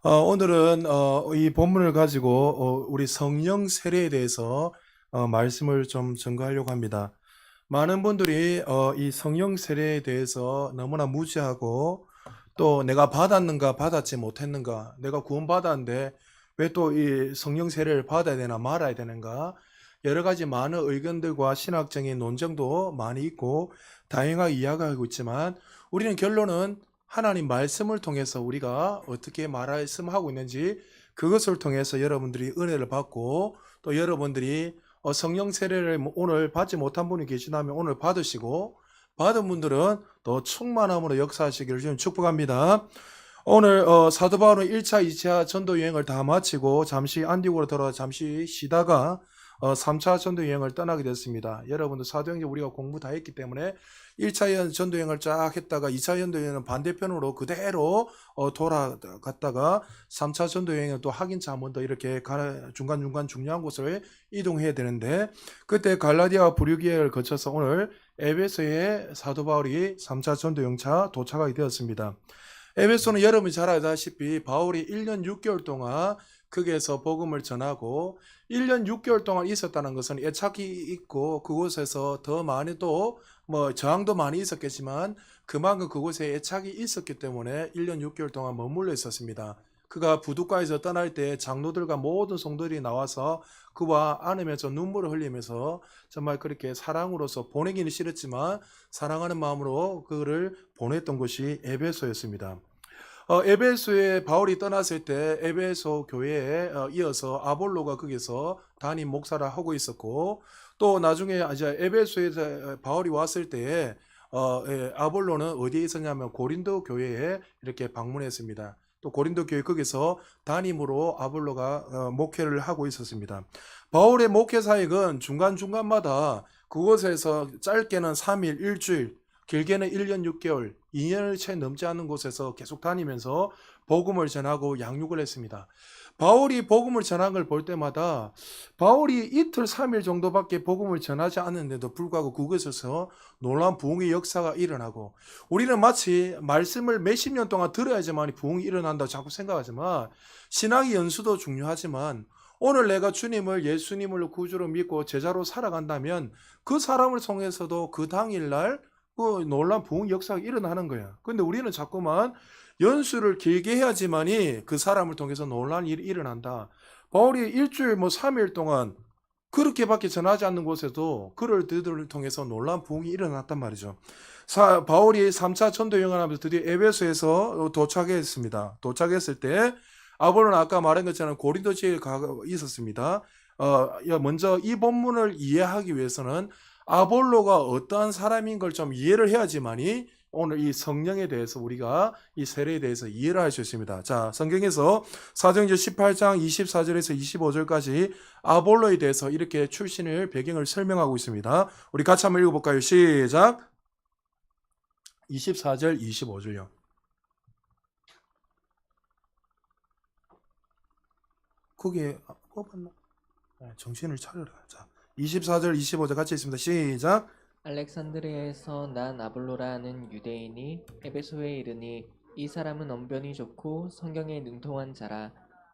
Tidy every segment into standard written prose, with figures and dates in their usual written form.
오늘은 이 본문을 가지고 우리 성령 세례에 대해서 말씀을 좀 전가하려고 합니다. 많은 분들이 이 성령 세례에 대해서 너무나 무지하고 또 내가 받았는가 받았지 못했는가, 내가 구원받았는데 왜 또 이 성령 세례를 받아야 되나 말아야 되는가, 여러 가지 많은 의견들과 신학적인 논쟁도 많이 있고 다양하게 이야기하고 있지만, 우리는 결론은 하나님 말씀을 통해서 우리가 어떻게 말씀하고 있는지, 그것을 통해서 여러분들이 은혜를 받고, 또 여러분들이 성령 세례를 오늘 받지 못한 분이 계시다면 오늘 받으시고, 받은 분들은 또 충만함으로 역사하시기를 좀 축복합니다. 오늘 사도 바울은 1차, 2차 전도 여행을 다 마치고 잠시 안디옥으로 돌아와 잠시 쉬다가 3차 전도 여행을 떠나게 됐습니다. 여러분들 사도행전 우리가 공부 다 했기 때문에 1차 전도 여행을 쫙 했다가 2차 전도 여행은 반대편으로 그대로 돌아갔다가 3차 전도 여행은 또 확인차 한 번 더 이렇게 중간중간 중요한 곳을 이동해야 되는데, 그때 갈라디아와 부르기아를 거쳐서 오늘 에베소에 사도 바울이 3차 전도 여행차 도착하게 되었습니다. 에베소는 여러분이 잘 알다시피 바울이 1년 6개월 동안 거기에서 복음을 전하고, 1년 6개월 동안 있었다는 것은 애착이 있고 그곳에서 더 많이 또 저항도 많이 있었겠지만 그만큼 그곳에 애착이 있었기 때문에 1년 6개월 동안 머물러 있었습니다. 그가 부둣가에서 떠날 때 장로들과 모든 성도들이 나와서 그와 안으면서 눈물을 흘리면서 정말 그렇게 사랑으로서 보내기는 싫었지만 사랑하는 마음으로 그를 보냈던 곳이 에베소였습니다. 에베소에 바울이 떠났을 때 에베소 교회에 이어서 아볼로가 거기서 담임 목사를 하고 있었고, 또 나중에 이제 에베소에서 바울이 왔을 때에 아볼로는 어디에 있었냐면 고린도 교회에 이렇게 방문했습니다. 또 고린도 교회 거기서 담임으로 아볼로가 목회를 하고 있었습니다. 바울의 목회 사역은 중간중간마다 그곳에서 짧게는 3일, 일주일, 길게는 1년 6개월, 2년을 채 넘지 않는 곳에서 계속 다니면서 복음을 전하고 양육을 했습니다. 바울이 복음을 전한 걸 볼 때마다 바울이 이틀 3일 정도밖에 복음을 전하지 않았는데도 불구하고 그곳에서 놀라운 부흥의 역사가 일어나고, 우리는 마치 말씀을 몇십 년 동안 들어야지만 부흥이 일어난다고 자꾸 생각하지만, 신앙의 연수도 중요하지만 오늘 내가 주님을 예수님을 구주로 믿고 제자로 살아간다면 그 사람을 통해서도 그 당일날 그 놀라운 부흥 역사가 일어나는 거야. 근데 우리는 자꾸만 연수를 길게 해야지만이 그 사람을 통해서 놀라운 일이 일어난다. 바울이 일주일 3일 동안 그렇게밖에 전하지 않는 곳에도 그를 통해서 놀라운 부흥이 일어났단 말이죠. 바울이 3차 전도 여행을 하면서 드디어 에베소에서 도착했습니다. 도착했을 때 아볼로는 아까 말한 것처럼 고린도 지역에 있었습니다. 먼저 이 본문을 이해하기 위해서는 아볼로가 어떠한 사람인 걸 좀 이해를 해야지만이 오늘 이 성령에 대해서, 우리가 이 세례에 대해서 이해를 할 수 있습니다. 자, 성경에서 사도행전 18장 24절에서 25절까지 아볼로에 대해서 이렇게 출신을 배경을 설명하고 있습니다. 우리 같이 한번 읽어볼까요? 시작. 24절 25절요. 거기에 뽑았나? 정신을 차려라. 자, 24절 25절 같이 있습니다. 시작. 알렉산드리아에서 난 아볼로라는 유대인이 에베소에 이르니 이 사람은 언변이 좋고 성경에 능통한 자라.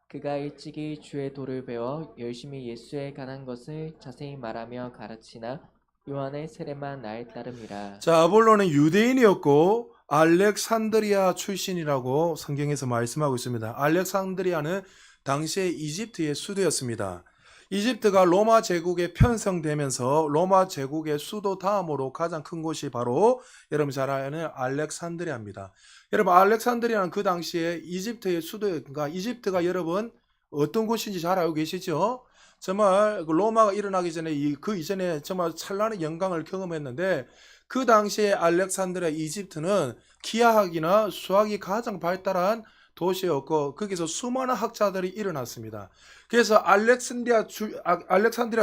그가 일찍이 주의 도를 배워 열심히 예수에 관한 것을 자세히 말하며 가르치나 요한의 세례만 나에 따름이라. 자, 아볼로는 유대인이었고 알렉산드리아 출신이라고 성경에서 말씀하고 있습니다. 알렉산드리아는 당시에 이집트의 수도였습니다. 이집트가 로마 제국에 편성되면서 로마 제국의 수도 다음으로 가장 큰 곳이 바로 여러분 잘 아는 알렉산드리아입니다. 여러분, 알렉산드리아는 그 당시에 이집트의 수도가, 이집트가 여러분 어떤 곳인지 잘 알고 계시죠? 정말 로마가 일어나기 전에 그 이전에 정말 찬란한 영광을 경험했는데, 그 당시에 알렉산드리아 이집트는 기하학이나 수학이 가장 발달한 도시였고 거기서 수많은 학자들이 일어났습니다. 그래서 알렉산드리아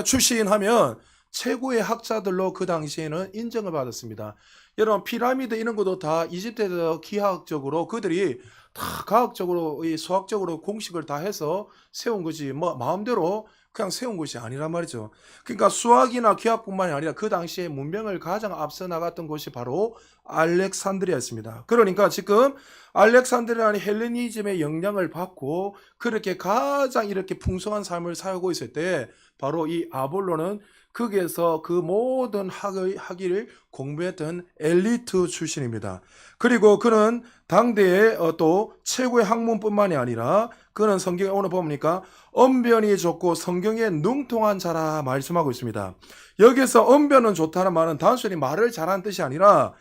출신 하면 최고의 학자들로 그 당시에는 인정을 받았습니다. 여러분, 피라미드 이런 것도 다 이집트에서 기하학적으로 그들이 다 과학적으로 수학적으로 공식을 다 해서 세운 것이 마음대로 그냥 세운 것이 아니란 말이죠. 그러니까 수학이나 기하뿐만이 아니라 그 당시에 문명을 가장 앞서 나갔던 곳이 바로 알렉산드리아였습니다. 그러니까 지금 알렉산드리아는 헬레니즘의 영향을 받고 그렇게 가장 이렇게 풍성한 삶을 살고 있을 때 바로 이 아볼로는 거기에서 그 모든 학위를 공부했던 엘리트 출신입니다. 그리고 그는 당대의 또 최고의 학문뿐만이 아니라 그는 성경에 오늘 보니까 언변이 좋고 성경에 능통한 자라 말씀하고 있습니다. 여기서 언변은 좋다는 말은 단순히 말을 잘하는 뜻이 아니라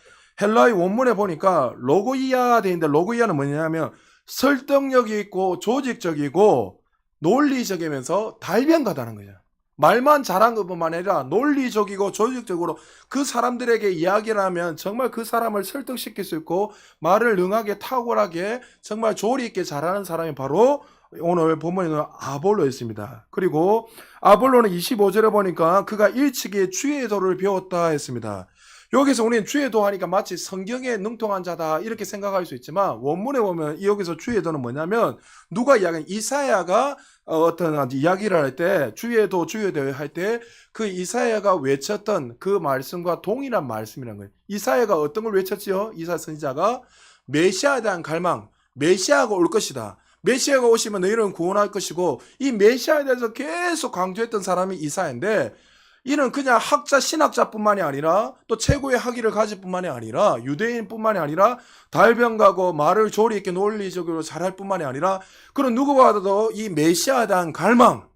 헬라의 원문에 보니까 로고이아 돼 있는데 로고이아는 뭐냐면 설득력이 있고 조직적이고 논리적이면서 달변가다는 거죠. 말만 잘한 것뿐만 아니라 논리적이고 조직적으로 그 사람들에게 이야기를 하면 정말 그 사람을 설득시킬 수 있고 말을 능하게 탁월하게 정말 조리 있게 잘하는 사람이 바로 오늘 본문에는 아볼로였습니다. 그리고 아볼로는 25절에 보니까 그가 일찍이 주의 도를 배웠다 했습니다. 여기서 우리는 주의 도 하니까 마치 성경에 능통한 자다 이렇게 생각할 수 있지만 원문에 보면 여기서 주의 도는 뭐냐면 누가 이야기한 이사야가 어떤 이야기를 할 때 주의 도 할 때 그 이사야가 외쳤던 그 말씀과 동일한 말씀이라는 거예요. 이사야가 어떤 걸 외쳤지요? 이사야 선지자가 메시아에 대한 갈망, 메시아가 올 것이다. 메시아가 오시면 너희는 구원할 것이고 이 메시아에 대해서 계속 강조했던 사람이 이사야인데 이는 그냥 학자, 신학자뿐만이 아니라 또 최고의 학위를 가질 뿐만이 아니라 유대인뿐만이 아니라 달변가고 말을 조리 있게 논리적으로 잘할 뿐만이 아니라 그런 누구보다도 이 메시아에 대한 갈망,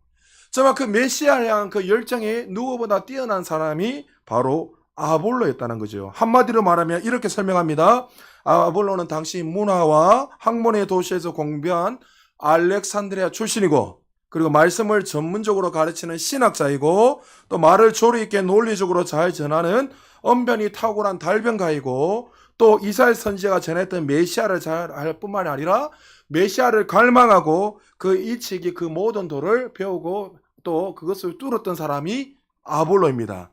정말 그 메시아에 대한 그 열정이 누구보다 뛰어난 사람이 바로 아볼로였다는 거죠. 한마디로 말하면 이렇게 설명합니다. 아볼로는 당시 문화와 학문의 도시에서 공부한 알렉산드리아 출신이고 그리고 말씀을 전문적으로 가르치는 신학자이고 또 말을 조리 있게 논리적으로 잘 전하는 언변이 탁월한 달변가이고 또 이사야 선지자가 전했던 메시아를 잘 할 뿐만 아니라 메시아를 갈망하고 그 일찍이 그 모든 도를 배우고 또 그것을 뚫었던 사람이 아볼로입니다.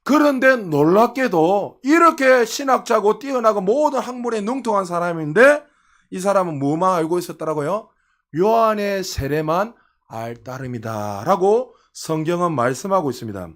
그런데 놀랍게도 이렇게 신학자고 뛰어나고 모든 학문에 능통한 사람인데 이 사람은 뭐만 알고 있었더라고요? 요한의 세례만 알 따름이다 라고 성경은 말씀하고 있습니다.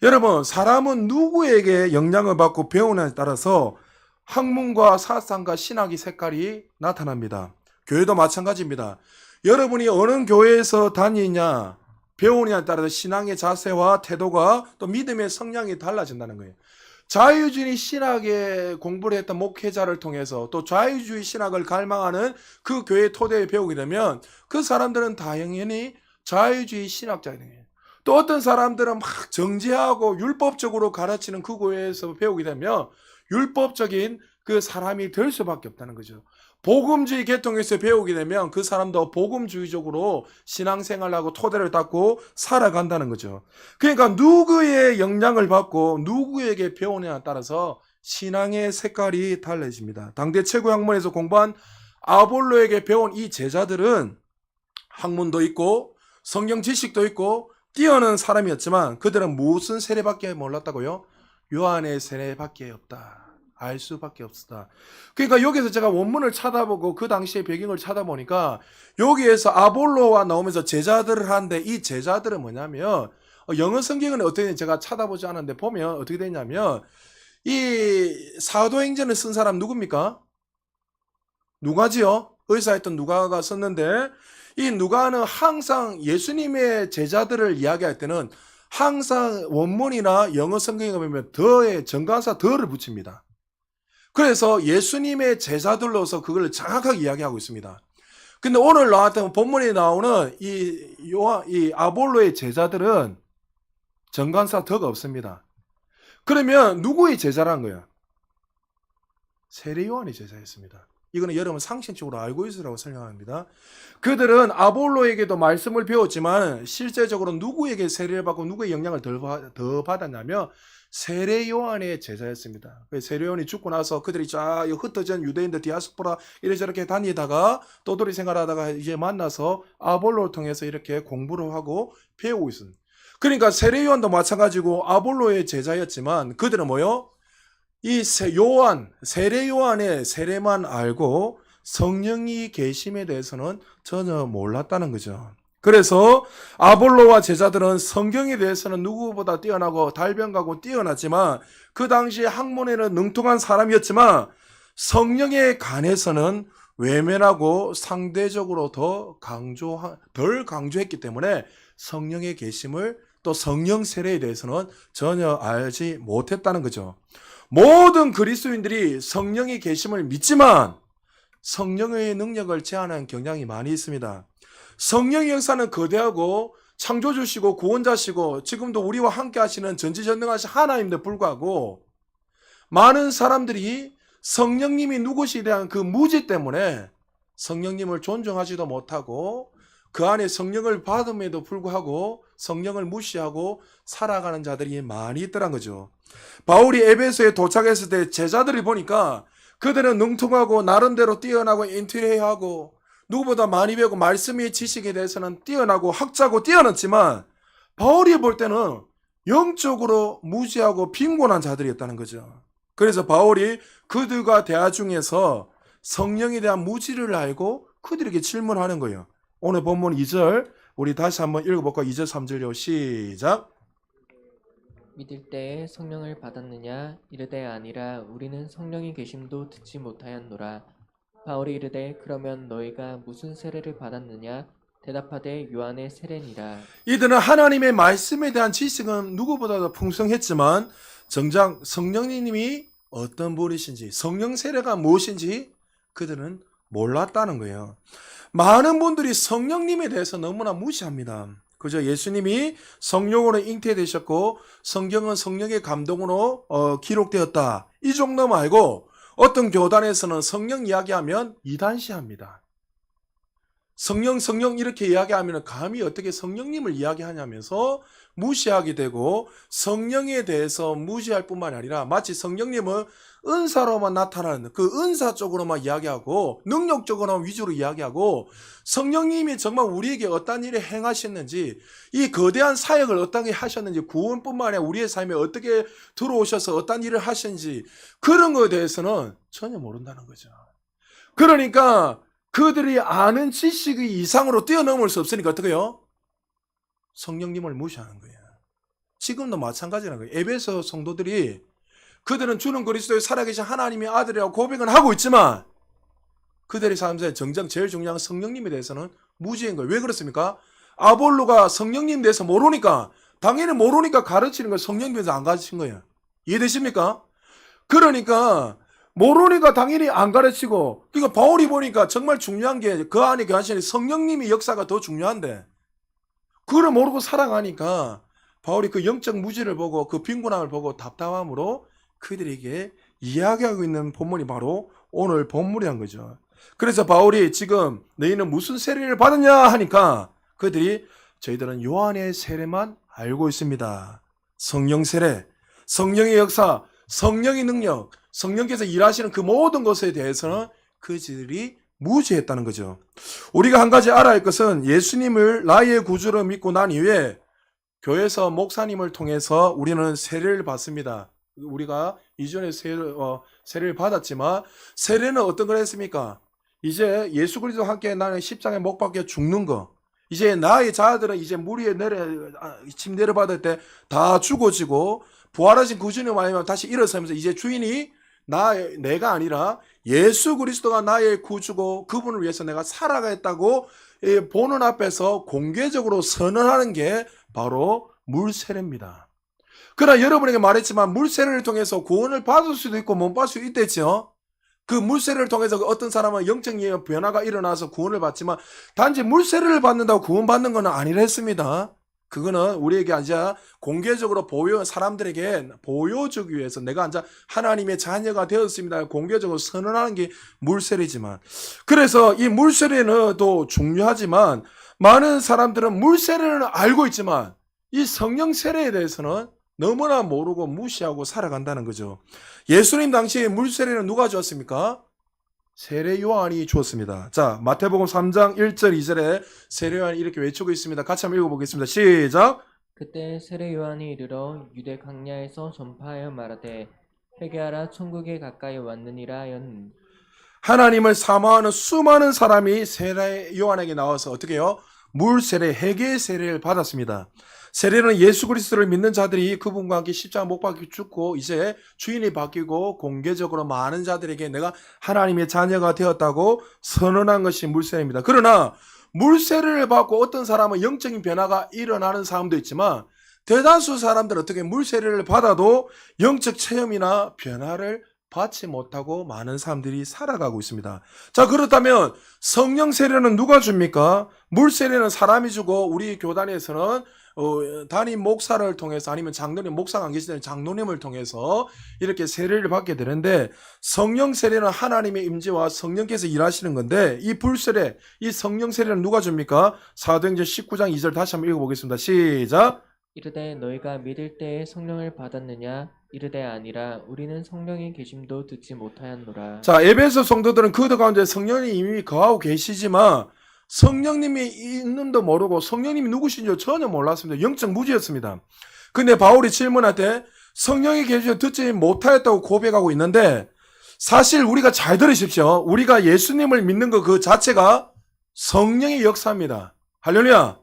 여러분, 사람은 누구에게 영향을 받고 배우느냐에 따라서 학문과 사상과 신학의 색깔이 나타납니다. 교회도 마찬가지입니다. 여러분이 어느 교회에서 다니냐 배우느냐에 따라서 신앙의 자세와 태도가 또 믿음의 성향이 달라진다는 거예요. 자유주의 신학에 공부를 했던 목회자를 통해서 또 자유주의 신학을 갈망하는 그 교회 토대에 배우게 되면 그 사람들은 당연히 자유주의 신학자가 되는 거예요. 또 어떤 사람들은 막 정죄하고 율법적으로 가르치는 그 교회에서 배우게 되면 율법적인 그 사람이 될 수밖에 없다는 거죠. 복음주의 계통에서 배우게 되면 그 사람도 복음주의적으로 신앙생활하고 토대를 닦고 살아간다는 거죠. 그러니까 누구의 영향을 받고 누구에게 배우느냐에 따라서 신앙의 색깔이 달라집니다. 당대 최고 학문에서 공부한 아볼로에게 배운 이 제자들은 학문도 있고 성경 지식도 있고 뛰어난 사람이었지만 그들은 무슨 세례밖에 몰랐다고요? 요한의 세례밖에 없다. 알 수밖에 없었다. 그러니까 여기서 제가 원문을 찾아보고 그 당시의 배경을 찾아보니까 여기에서 아볼로와 나오면서 제자들을 하는데 이 제자들은 뭐냐면 영어 성경은 어떻게 되는지 제가 찾아보지 않았는데 보면 어떻게 되냐면 이 사도행전을 쓴 사람 누굽니까? 누가지요? 의사였던 누가가 썼는데 이 누가는 항상 예수님의 제자들을 이야기할 때는 항상 원문이나 영어 성경에 보면 더에 정관사 더를 붙입니다. 그래서 예수님의 제자들로서 그걸 정확하게 이야기하고 있습니다. 근데 오늘 나왔던 본문에 나오는 이 아볼로의 제자들은 정관사 더가 없습니다. 그러면 누구의 제자란 거야? 세례 요한의 제자였습니다. 이거는 여러분 상식적으로 알고 있으라고 설명합니다. 그들은 아볼로에게도 말씀을 배웠지만 실제적으로 누구에게 세례를 받고 누구의 영향을 더 받았냐면 세례 요한의 제자였습니다. 세례 요한이 죽고 나서 그들이 쫙 흩어진 유대인들 디아스포라 이래저렇게 다니다가 떠돌이 생활하다가 이제 만나서 아볼로를 통해서 이렇게 공부를 하고 배우고 있습니다. 그러니까 세례 요한도 마찬가지고 아볼로의 제자였지만 그들은 뭐요? 이 세례 요한의 세례만 알고 성령이 계심에 대해서는 전혀 몰랐다는 거죠. 그래서 아볼로와 제자들은 성경에 대해서는 누구보다 뛰어나고 달변가고 뛰어났지만 그 당시 학문에는 능통한 사람이었지만 성령에 관해서는 외면하고 상대적으로 덜 강조했기 때문에 성령의 계심을 또 성령 세례에 대해서는 전혀 알지 못했다는 거죠. 모든 그리스도인들이 성령의 계심을 믿지만 성령의 능력을 제한하는 경향이 많이 있습니다. 성령의 역사는 거대하고 창조주시고 구원자시고 지금도 우리와 함께 하시는 전지전능하신 하나님인데 불구하고 많은 사람들이 성령님이 누구시에 대한 그 무지 때문에 성령님을 존중하지도 못하고 그 안에 성령을 받음에도 불구하고 성령을 무시하고 살아가는 자들이 많이 있더란 거죠. 바울이 에베소에 도착했을 때 제자들이 보니까 그들은 능통하고 나름대로 뛰어나고 인텔리하고 누구보다 많이 배우고 말씀의 지식에 대해서는 뛰어나고 학자고 뛰어났지만 바울이 볼 때는 영적으로 무지하고 빈곤한 자들이었다는 거죠. 그래서 바울이 그들과 대화 중에서 성령에 대한 무지를 알고 그들에게 질문하는 거예요. 오늘 본문 2절 우리 다시 한번 읽어볼까? 2절 3절요. 시작. 믿을 때에 성령을 받았느냐 이르되 아니라 우리는 성령이 계심도 듣지 못하였노라. 바울이 이르되 그러면 너희가 무슨 세례를 받았느냐 대답하되 요한의 세례니라. 이들은 하나님의 말씀에 대한 지식은 누구보다도 풍성했지만 정작 성령님이 어떤 분이신지 성령 세례가 무엇인지 그들은 몰랐다는 거예요. 많은 분들이 성령님에 대해서 너무나 무시합니다. 그저 예수님이 성령으로 잉태되셨고 성경은 성령의 감동으로 기록되었다. 이 정도만 알고 어떤 교단에서는 성령 이야기하면 이단시합니다. 성령 이렇게 이야기하면 감히 어떻게 성령님을 이야기하냐면서 무시하게 되고 성령에 대해서 무시할 뿐만 아니라 마치 성령님은 은사로만 나타나는 그 은사 쪽으로만 이야기하고 능력적으로만 위주로 이야기하고 성령님이 정말 우리에게 어떤 일을 행하셨는지 이 거대한 사역을 어떻게 하셨는지 구원뿐만 아니라 우리의 삶에 어떻게 들어오셔서 어떤 일을 하셨는지 그런 것에 대해서는 전혀 모른다는 거죠. 그러니까 그들이 아는 지식의 이상으로 뛰어넘을 수 없으니까 어떻게 해요? 성령님을 무시하는 거예요. 지금도 마찬가지라는 거예요. 에베소 성도들이 그들은 주는 그리스도의 살아계신 하나님의 아들이라고 고백은 하고 있지만 그들의 삶에서 정작 제일 중요한 성령님에 대해서는 무지인 거예요. 왜 그렇습니까? 아볼로가 성령님에 대해서 모르니까 당연히 모르니까 가르치는 걸 성령님에 대해서 안 가르친 거예요. 이해되십니까? 그러니까 모르니까 당연히 안 가르치고 그러니까 바울이 보니까 정말 중요한 게 그 안에 계시는 성령님의 역사가 더 중요한데 그걸 모르고 살아가니까 바울이 그 영적 무지를 보고 그 빈곤함을 보고 답답함으로 그들에게 이야기하고 있는 본문이 바로 오늘 본문이란 거죠. 그래서 바울이 지금 너희는 무슨 세례를 받았냐 하니까 그들이 저희들은 요한의 세례만 알고 있습니다. 성령 세례, 성령의 역사, 성령의 능력, 성령께서 일하시는 그 모든 것에 대해서는 그들이 무지했다는 거죠. 우리가 한 가지 알아야 할 것은 예수님을 나의 구주로 믿고 난 이후에 교회에서 목사님을 통해서 우리는 세례를 받습니다. 우리가 이전에 세례를 받았지만 세례는 어떤 걸 했습니까? 이제 예수 그리스도와 함께 나는 십자가에 못 박혀 죽는 거. 이제 나의 자아들은 이제 물 위에 침대를 받을 때 다 죽어지고 부활하신 구주님 아니면 다시 일어서면서 이제 주인이 내가 아니라 예수 그리스도가 나의 구주고 그분을 위해서 내가 살아가겠다고 보는 앞에서 공개적으로 선언하는 게 바로 물세례입니다. 그러나 여러분에게 말했지만 물세례를 통해서 구원을 받을 수도 있고 못 받을 수도 있댔죠. 그 물세례를 통해서 어떤 사람은 영적인 변화가 일어나서 구원을 받지만 단지 물세례를 받는다고 구원받는 건 아니라 했습니다. 그거는 우리에게 아니라 공개적으로 사람들에게 보여주기 위해서 내가 앉아 하나님의 자녀가 되었습니다. 공개적으로 선언하는 게 물세례지만 그래서 이 물세례는 또 중요하지만 많은 사람들은 물세례는 알고 있지만 이 성령 세례에 대해서는 너무나 모르고 무시하고 살아간다는 거죠. 예수님 당시에 물세례는 누가 주었습니까? 세례 요한이 주었습니다. 자, 마태복음 3장 1절 2절에 세례 요한이 이렇게 외치고 있습니다. 같이 한번 읽어보겠습니다. 시작. 그때 세례 요한이 이르러 유대 강야에서 전파하여 말하되 회개하라 천국에 가까이 왔느니라 하였느니. 하나님을 사모하는 수많은 사람이 세례 요한에게 나와서 어떻게 해요? 물 세례, 회개 세례를 받았습니다. 세례는 예수 그리스도를 믿는 자들이 그분과 함께 십자가 못 박혀 죽고 이제 주인이 바뀌고 공개적으로 많은 자들에게 내가 하나님의 자녀가 되었다고 선언한 것이 물세례입니다. 그러나 물세례를 받고 어떤 사람은 영적인 변화가 일어나는 사람도 있지만 대다수 사람들은 어떻게 물세례를 받아도 영적 체험이나 변화를 받지 못하고 많은 사람들이 살아가고 있습니다. 자, 그렇다면 성령 세례는 누가 줍니까? 물 세례는 사람이 주고 우리 교단에서는 담임 목사를 통해서 아니면 장로님, 목사가 안 계시는 장로님을 통해서 이렇게 세례를 받게 되는데 성령 세례는 하나님의 임재와 성령께서 일하시는 건데 이 불세례, 이 성령 세례는 누가 줍니까? 사도행전 19장 2절 다시 한번 읽어보겠습니다. 시작! 이르되 너희가 믿을 때에 성령을 받았느냐? 이르되 아니라 우리는 성령의 계심도 듣지 못하였노라. 자, 에베소 성도들은 그들 가운데 성령이 이미 거하고 계시지만 성령님이 있는도 모르고 성령님이 누구신지 전혀 몰랐습니다. 영적 무지였습니다. 근데 바울이 질문할 때 성령이 계시지 듣지 못하였다고 고백하고 있는데 사실 우리가 잘 들으십시오. 우리가 예수님을 믿는 것 그 자체가 성령의 역사입니다. 할렐루야.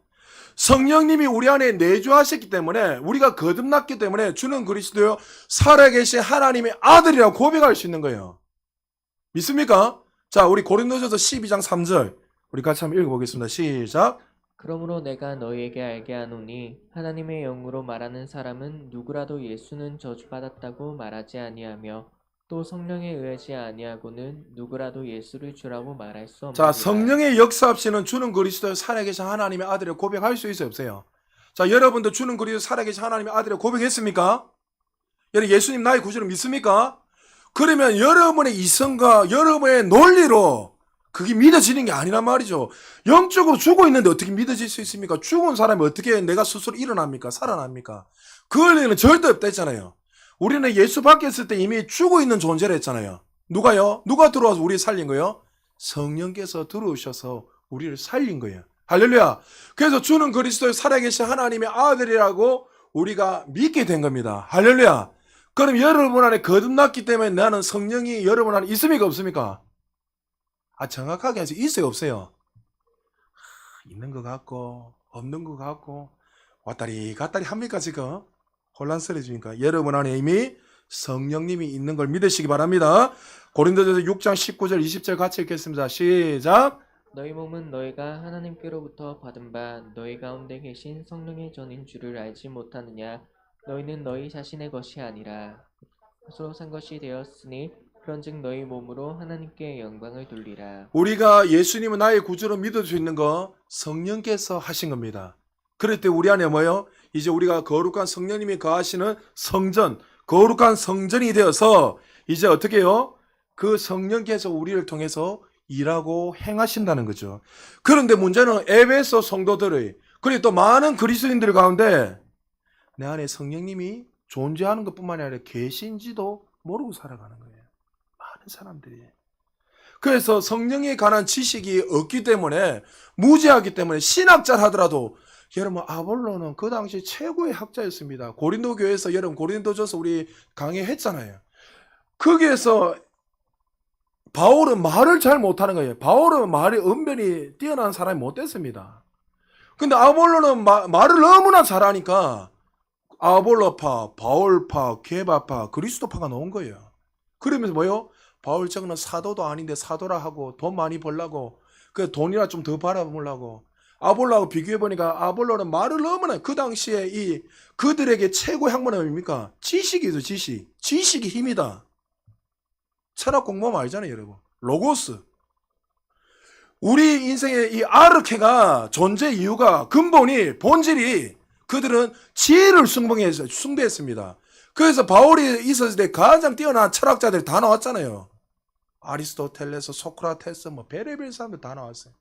성령님이 우리 안에 내주하셨기 때문에 우리가 거듭났기 때문에 주는 그리스도요 살아계신 하나님의 아들이라고 고백할 수 있는 거예요. 믿습니까? 자, 우리 고린도전서 12장 3절 우리 같이 한번 읽어보겠습니다. 시작! 그러므로 내가 너희에게 알게 하노니 하나님의 영으로 말하는 사람은 누구라도 예수는 저주받았다고 말하지 아니하며 또 성령에 의하지 아니하고는 누구라도 예수를 주라고 말할 수 없느니라. 자, 성령의 역사 없이는 주는 그리스도 살아계신 하나님의 아들을 고백할 수 있어요, 없어요? 자, 여러분도 주는 그리스도 살아계신 하나님의 아들을 고백했습니까? 여러분 예수님 나의 구주를 믿습니까? 그러면 여러분의 이성과 여러분의 논리로 그게 믿어지는 게 아니란 말이죠. 영적으로 죽어 있는데 어떻게 믿어질 수 있습니까? 죽은 사람이 어떻게 내가 스스로 일어납니까? 살아납니까? 그럴 리는 절대 없다 했잖아요. 우리는 예수 밖에 있을 때 이미 죽어 있는 존재를 했잖아요. 누가요? 누가 들어와서 우리를 살린 거예요? 성령께서 들어오셔서 우리를 살린 거예요. 할렐루야. 그래서 주는 그리스도의 살아계신 하나님의 아들이라고 우리가 믿게 된 겁니다. 할렐루야. 그럼 여러분 안에 거듭났기 때문에 나는 성령이 여러분 안에 있습니까? 없습니까? 정확하게 해서 있어요? 없어요? 있는 것 같고 없는 것 같고 왔다리 갔다리 합니까 지금? 혼란스러워지니까 여러분 안에 이미 성령님이 있는 걸 믿으시기 바랍니다. 고린도전서 6장 19절 20절 같이 읽겠습니다. 시작! 너희 몸은 너희가 하나님께로부터 받은 바 너희 가운데 계신 성령의 전인 줄을 알지 못하느냐? 너희는 너희 자신의 것이 아니라 스스로 산 것이 되었으니 그런즉 너희 몸으로 하나님께 영광을 돌리라. 우리가 예수님은 나의 구주로 믿을 수 있는 거 성령께서 하신 겁니다. 그럴 때 우리 안에 뭐요? 이제 우리가 거룩한 성령님이 거하시는 성전, 거룩한 성전이 되어서 이제 어떻게 해요? 그 성령께서 우리를 통해서 일하고 행하신다는 거죠. 그런데 문제는 에베소 성도들의 그리고 또 많은 그리스도인들 가운데 내 안에 성령님이 존재하는 것뿐만 아니라 계신지도 모르고 살아가는 거예요. 많은 사람들이. 그래서 성령에 관한 지식이 없기 때문에 무지하기 때문에 신학자를 하더라도 여러분 아볼로는 그 당시 최고의 학자였습니다. 고린도 교회에서 여러분 고린도전서 우리 강의했잖아요. 거기에서 바울은 말을 잘 못하는 거예요. 바울은 말이 언변이 뛰어난 사람이 못 됐습니다. 근데 아볼로는 말을 너무나 잘하니까 아볼로파, 바울파, 게바파, 그리스도파가 나온 거예요. 그러면서 뭐요? 바울 저거는 사도도 아닌데 사도라 하고 돈 많이 벌라고 그 돈이나 좀 더 벌어보려고 아볼로하고 비교해보니까 아볼로는 말을 너무나 그 당시에 이 그들에게 최고 학문은 뭡니까? 지식이죠. 지식이 힘이다. 철학 공부하면 알잖아요 여러분. 로고스. 우리 인생의 이 아르케가 존재 이유가 근본이 본질이 그들은 지혜를 숭배했습니다. 그래서 바울이 있었을 때 가장 뛰어난 철학자들이 다 나왔잖아요. 아리스토텔레스, 소크라테스, 뭐 별의별 사람들 다 나왔어요.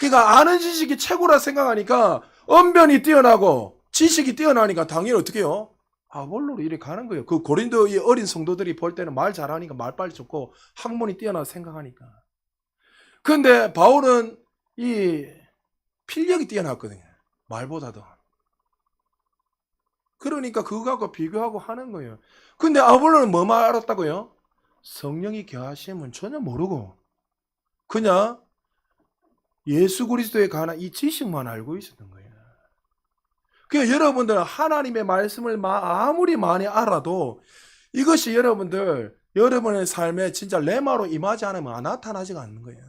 그러니까 아는 지식이 최고라 생각하니까 언변이 뛰어나고 지식이 뛰어나니까 당연히 어떻게 해요? 아볼로로 이렇게 가는 거예요. 그 고린도의 어린 성도들이 볼 때는 말 잘하니까 말 빨리 좋고 학문이 뛰어나 생각하니까. 그런데 바울은 이 필력이 뛰어났거든요. 말보다도. 그러니까 그거하고 비교하고 하는 거예요. 근데 아볼로는 뭐만 알았다고요? 성령이 계하심은 전혀 모르고 그냥 예수 그리스도에 관한 이 지식만 알고 있었던 거예요. 그러니까 여러분들은 하나님의 말씀을 아무리 많이 알아도 이것이 여러분의 삶에 진짜 레마로 임하지 않으면 나타나지가 않는 거예요.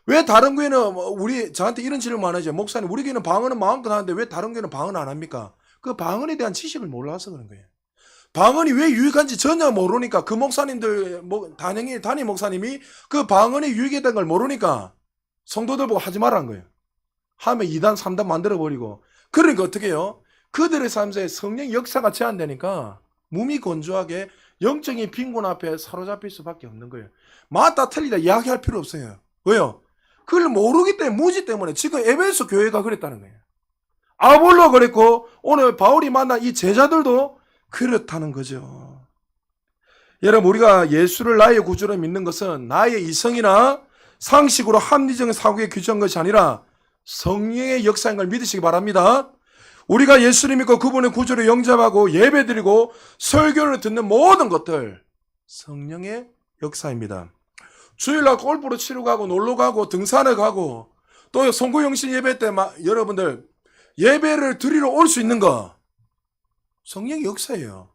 왜 다른 교회는 저한테 이런 질문 하죠. 목사님, 우리 교회는 방언은 마음껏 하는데 왜 다른 교회는 방언 안 합니까? 그 방언에 대한 지식을 몰라서 그런 거예요. 방언이 왜 유익한지 전혀 모르니까 그 목사님들, 단임 목사님이 그 방언이 유익했던 걸 모르니까 성도들 보고 하지 말라는 거예요. 하면 2단, 3단 만들어버리고. 그러니까 어떻게 해요? 그들의 삶에 성령 역사가 제한되니까 몸이 건조하게 영적인 빈곤 앞에 사로잡힐 수밖에 없는 거예요. 맞다 틀리다 이야기할 필요 없어요. 왜요? 그걸 모르기 때문에, 무지 때문에 지금 에베소 교회가 그랬다는 거예요. 아볼로 그랬고 오늘 바울이 만난 이 제자들도 그렇다는 거죠. 여러분, 우리가 예수를 나의 구주로 믿는 것은 나의 이성이나 상식으로 합리적인 사고에 규정한 것이 아니라 성령의 역사인 걸 믿으시기 바랍니다. 우리가 예수를 믿고 그분의 구주를 영접하고 예배드리고 설교를 듣는 모든 것들 성령의 역사입니다. 주일날 골프를 치러 가고 놀러 가고 등산을 가고 또 송구영신 예배 때 여러분들 예배를 드리러 올 수 있는 거 성령의 역사예요.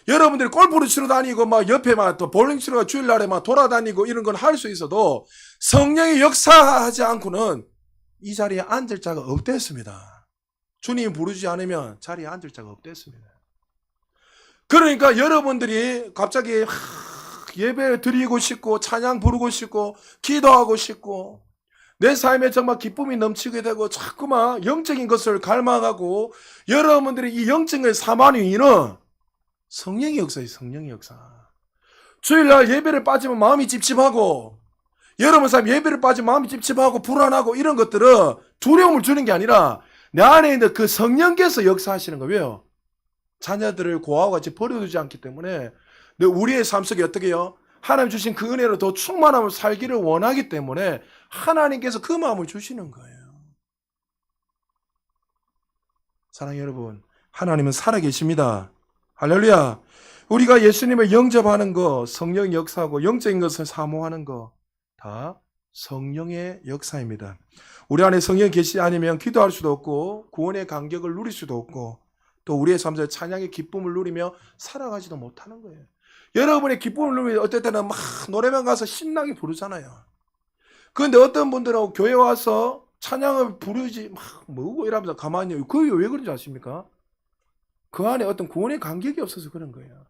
여러분들이 골프를 치러 다니고 옆에 또 볼링 치러 가 주일날에 돌아다니고 이런 건 할 수 있어도 성령의 역사하지 않고는 이 자리에 앉을 자가 없댔습니다. 주님이 부르지 않으면 자리에 앉을 자가 없댔습니다. 그러니까 여러분들이 갑자기 예배 드리고 싶고 찬양 부르고 싶고 기도하고 싶고 내 삶에 정말 기쁨이 넘치게 되고 자꾸만 영적인 것을 갈망하고 여러분들이 이 영적인 걸 삼하는 이유는 성령의 역사예요. 성령의 역사. 주일날 예배를 빠지면 마음이 찝찝하고 여러분 삶 예배를 빠지면 마음이 찝찝하고 불안하고 이런 것들은 두려움을 주는 게 아니라 내 안에 있는 그 성령께서 역사하시는 거예요. 왜요? 자녀들을 고아와 같이 버려두지 않기 때문에 우리의 삶 속에 어떻게 해요? 하나님 주신 그 은혜로 더 충만함을 살기를 원하기 때문에 하나님께서 그 마음을 주시는 거예요. 사랑하는 여러분, 하나님은 살아계십니다. 할렐루야. 우리가 예수님을 영접하는 거, 성령 역사하고 영적인 것을 사모하는 거 다 성령의 역사입니다. 우리 안에 성령이 계시지 않으면 기도할 수도 없고 구원의 감격을 누릴 수도 없고 또 우리의 삶에서 찬양의 기쁨을 누리며 살아가지도 못하는 거예요. 여러분의 기쁨을 누리면 어떨 때는 노래방 가서 신나게 부르잖아요. 그런데 어떤 분들은 교회 와서 찬양을 부르지 뭐고 이러면서 가만히 그게 왜 그런지 아십니까? 그 안에 어떤 구원의 감격이 없어서 그런 거예요.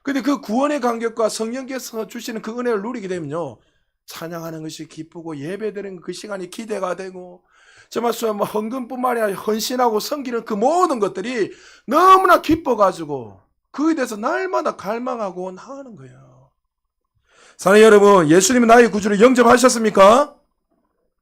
근데 그 구원의 감격과 성령께서 주시는 그 은혜를 누리게 되면요, 찬양하는 것이 기쁘고 예배드리는 그 시간이 기대가 되고 정말 헌금뿐만 아니라 헌신하고 섬기는 그 모든 것들이 너무나 기뻐가지고 그에 대해서 날마다 갈망하고 나가는 거예요. 사랑하는 여러분, 예수님은 나의 구주를 영접하셨습니까?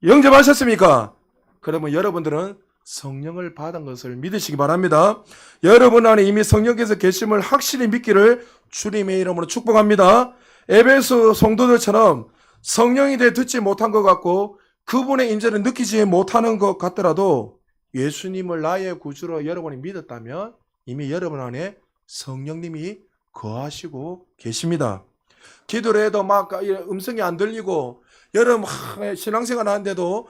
영접하셨습니까? 그러면 여러분들은 성령을 받은 것을 믿으시기 바랍니다. 여러분 안에 이미 성령께서 계심을 확실히 믿기를 주님의 이름으로 축복합니다. 에베소 성도들처럼 성령에 대해 듣지 못한 것 같고 그분의 임재를 느끼지 못하는 것 같더라도 예수님을 나의 구주로 여러분이 믿었다면 이미 여러분 안에 성령님이 거하시고 계십니다. 기도를 해도 음성이 안 들리고 여러분 신앙생활 하는데도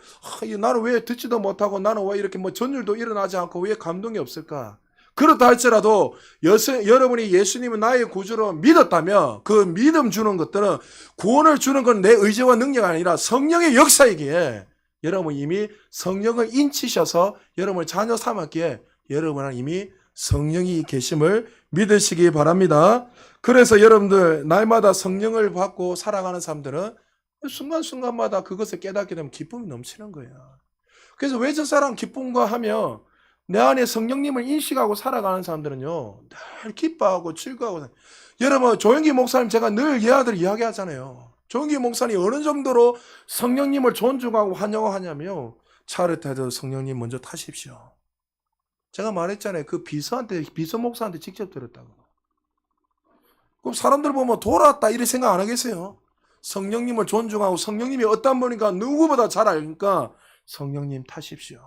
나는 왜 듣지도 못하고 나는 왜 이렇게 전율도 일어나지 않고 왜 감동이 없을까? 그렇다 할지라도 여러분이 예수님은 나의 구주로 믿었다면 그 믿음 주는 것들은 구원을 주는 건 내 의지와 능력이 아니라 성령의 역사이기에 여러분 이미 성령을 인치셔서 여러분을 자녀 삼았기에 여러분은 이미 성령이 계심을 믿으시기 바랍니다. 그래서 여러분들 날마다 성령을 받고 살아가는 사람들은 순간순간마다 그것을 깨닫게 되면 기쁨이 넘치는 거예요. 그래서 왜 저 사람 기쁨과 하며 내 안에 성령님을 인식하고 살아가는 사람들은요 늘 기뻐하고 즐거워하고. 여러분 조영기 목사님 제가 늘 얘아들 이야기하잖아요. 조영기 목사님 어느 정도로 성령님을 존중하고 환영하냐면요, 차를 타도 성령님 먼저 타십시오. 제가 말했잖아요. 그 비서 목사한테 직접 들었다고. 그럼 사람들 보면 돌아왔다 이렇게 생각 안 하겠어요? 성령님을 존중하고 성령님이 어떤 분인가 누구보다 잘 알니까 성령님 타십시오.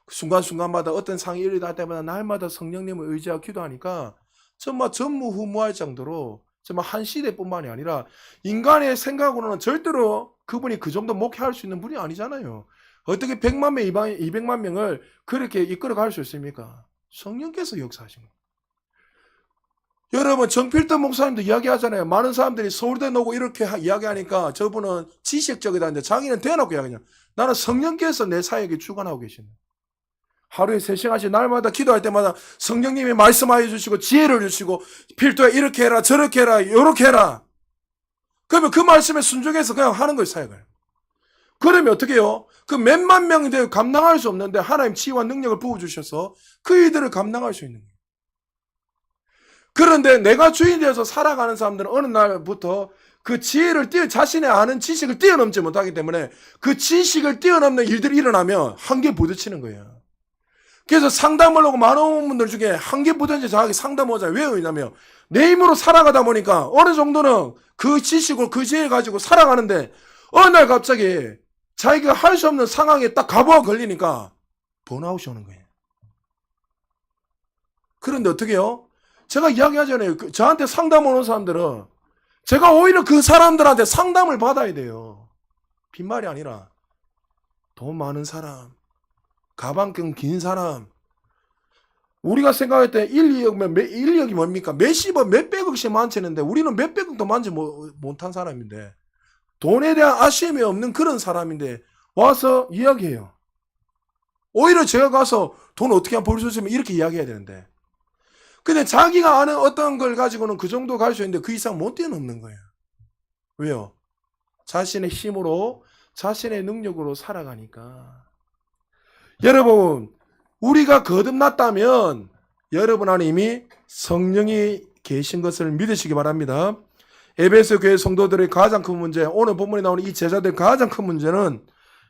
순간순간마다 어떤 상이 일어날 때마다 날마다 성령님을 의지하고 기도하니까 정말 전무후무할 정도로 정말 한 시대뿐만이 아니라 인간의 생각으로는 절대로 그분이 그 정도 목회할 수 있는 분이 아니잖아요. 어떻게 100만 명, 200만 명을 그렇게 이끌어 갈 수 있습니까? 성령께서 역사하신 거예요. 여러분, 정필도 목사님도 이야기하잖아요. 많은 사람들이 서울대 나오고 이렇게 이야기하니까 저분은 지식적이다는데 자기는 대놓고 이야기하냐. 나는 성령께서 내 사역에 주관하고 계시네. 하루에 3시간씩 날마다 기도할 때마다 성령님이 말씀하여 주시고 지혜를 주시고 필도에 이렇게 해라 저렇게 해라 요렇게 해라. 그러면 그 말씀에 순종해서 그냥 하는 거예요, 사역을. 그러면 어떻게 해요? 그 몇만 명인데 감당할 수 없는데 하나님 지혜와 능력을 부어주셔서 그 이들을 감당할 수 있는 거예요. 그런데 내가 주인이 되어서 살아가는 사람들은 어느 날부터 그 지혜를 자신의 아는 지식을 뛰어넘지 못하기 때문에 그 지식을 뛰어넘는 일들이 일어나면 한계 부딪히는 거예요. 그래서 상담을 하고 많은 분들 중에 한계 부딪히 정확히 상담하잖아요. 왜 그러냐면 내 힘으로 살아가다 보니까 어느 정도는 그 지식을 그 지혜 가지고 살아가는데 어느 날 갑자기 자기가 할 수 없는 상황에 딱 가부가 걸리니까 번아웃이 오는 거예요. 그런데 어떻게 해요? 제가 이야기하잖아요. 저한테 상담 오는 사람들은 제가 오히려 그 사람들한테 상담을 받아야 돼요. 빈말이 아니라 돈 많은 사람, 가방끈 긴 사람. 우리가 생각할 때 1, 2억면 1, 2억이 뭡니까? 몇십억, 몇백억씩 만지는데 우리는 몇백억도 만지 못한 사람인데 돈에 대한 아쉬움이 없는 그런 사람인데 와서 이야기해요. 오히려 제가 가서 돈 어떻게 하면 벌 수 있으면 이렇게 이야기해야 되는데 근데 자기가 아는 어떤 걸 가지고는 그 정도 갈 수 있는데 그 이상 못 뛰어넘는 거예요. 왜요? 자신의 힘으로 자신의 능력으로 살아가니까. 여러분, 우리가 거듭났다면 여러분 안에 이미 성령이 계신 것을 믿으시기 바랍니다. 에베소 교회 성도들의 가장 큰 문제, 오늘 본문에 나오는 이 제자들의 가장 큰 문제는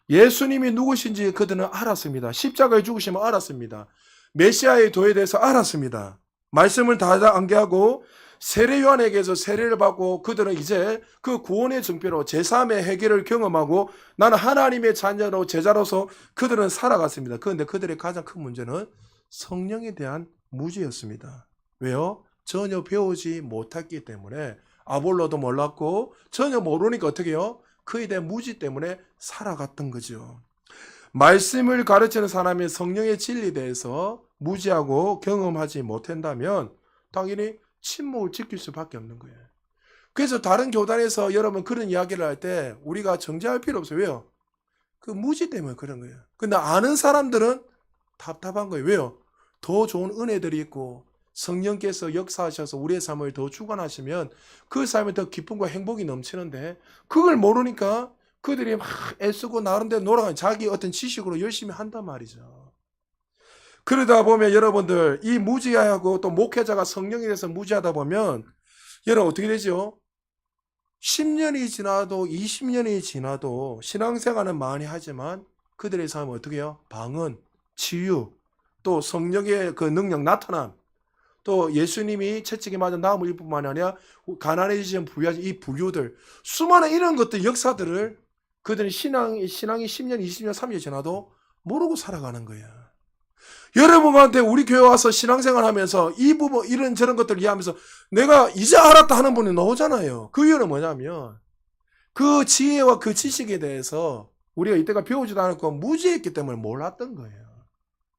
예수님이 누구신지 그들은 알았습니다. 십자가에 죽으심을 알았습니다. 메시아의 도에 대해서 알았습니다. 말씀을 다 암기하고 세례 요한에게서 세례를 받고 그들은 이제 그 구원의 증표로 제3의 해결을 경험하고 나는 하나님의 자녀로 제자로서 그들은 살아갔습니다. 그런데 그들의 가장 큰 문제는 성령에 대한 무지였습니다. 왜요? 전혀 배우지 못했기 때문에 아볼로도 몰랐고 전혀 모르니까 어떻게 해요? 그에 대한 무지 때문에 살아갔던 거죠. 말씀을 가르치는 사람이 성령의 진리에 대해서 무지하고 경험하지 못한다면 당연히 침묵을 지킬 수밖에 없는 거예요. 그래서 다른 교단에서 여러분 그런 이야기를 할 때 우리가 정죄할 필요 없어요. 왜요? 그 무지 때문에 그런 거예요. 근데 아는 사람들은 답답한 거예요. 왜요? 더 좋은 은혜들이 있고 성령께서 역사하셔서 우리의 삶을 더 주관하시면 그 삶에 더 기쁨과 행복이 넘치는데 그걸 모르니까 그들이 막 애쓰고 나름대로 놀아가는 자기 어떤 지식으로 열심히 한단 말이죠. 그러다 보면 여러분들 이 무지하고 또 목회자가 성령에 대해서 무지하다 보면 여러분 어떻게 되죠? 10년이 지나도 20년이 지나도 신앙생활은 많이 하지만 그들의 삶은 어떻게 해요? 방언, 치유, 또 성령의 그 능력 나타남, 또 예수님이 채찍에 맞아 나음을 입을 뿐만 아니라 가난해지신 부유하신 이 부류들 수많은 이런 것들 역사들을 그들은 신앙이 10년, 20년, 30년 지나도 모르고 살아가는 거예요. 여러분한테 우리 교회 와서 신앙생활 하면서 이 부분 이런 저런 것들을 이해하면서 내가 이제 알았다 하는 분이 나오잖아요. 그 이유는 뭐냐면 그 지혜와 그 지식에 대해서 우리가 이때가 배우지도 않았고 무지했기 때문에 몰랐던 거예요.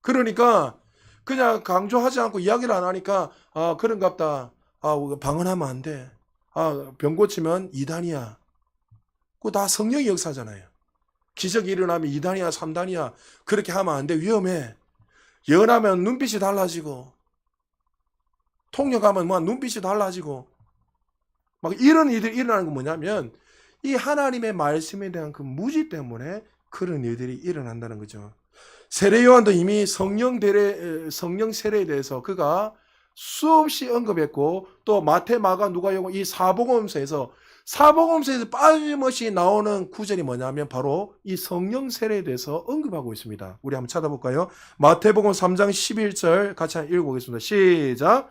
그러니까 그냥 강조하지 않고 이야기를 안 하니까 아 그런갑다. 아 방언하면 안 돼. 아 병 고치면 이단이야. 그거 다 성령의 역사잖아요. 기적이 일어나면 2단이야 3단이야 그렇게 하면 안 돼. 위험해. 연하면 눈빛이 달라지고 통역하면 뭐 눈빛이 달라지고 막 이런 일들이 일어나는 건 뭐냐면 이 하나님의 말씀에 대한 그 무지 때문에 그런 일들이 일어난다는 거죠. 세례 요한도 이미 성령 세례에 대해서 그가 수없이 언급했고 또 마태, 마가, 누가, 요한 이 사복음서에서 빠짐없이 나오는 구절이 뭐냐면 바로 이 성령 세례에 대해서 언급하고 있습니다. 우리 한번 찾아볼까요? 마태복음 3장 11절 같이 읽어보겠습니다. 시작.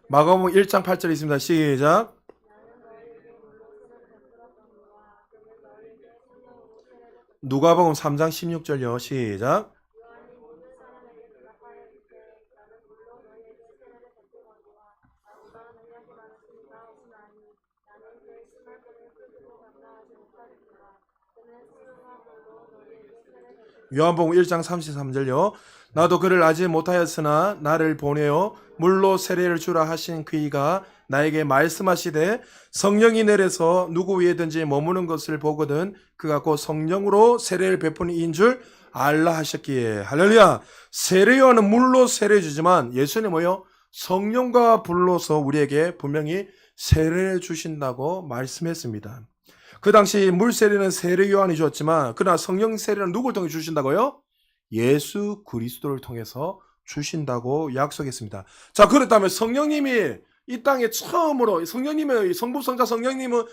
마가복음 1장 8절 있습니다. 시작. 누가복음 3장 16절요. 시작. 요한복음 1장 33절요. 나도 그를 알지 못하였으나 나를 보내어 물로 세례를 주라 하신 그이가 나에게 말씀하시되 성령이 내려서 누구 위에든지 머무는 것을 보거든 그가 곧 성령으로 세례를 베푸는 이인 줄 알라 하셨기에. 할렐루야. 세례 요한은 물로 세례 주지만 예수님은 뭐요? 성령과 불로서 우리에게 분명히 세례를 주신다고 말씀했습니다. 그 당시 물 세례는 세례 요한이 주었지만 그러나 성령 세례는 누구를 통해 주신다고요? 예수 그리스도를 통해서 주신다고 약속했습니다. 자, 그렇다면 성령님이 이 땅에 처음으로 성령님의 성부 성자 성령님은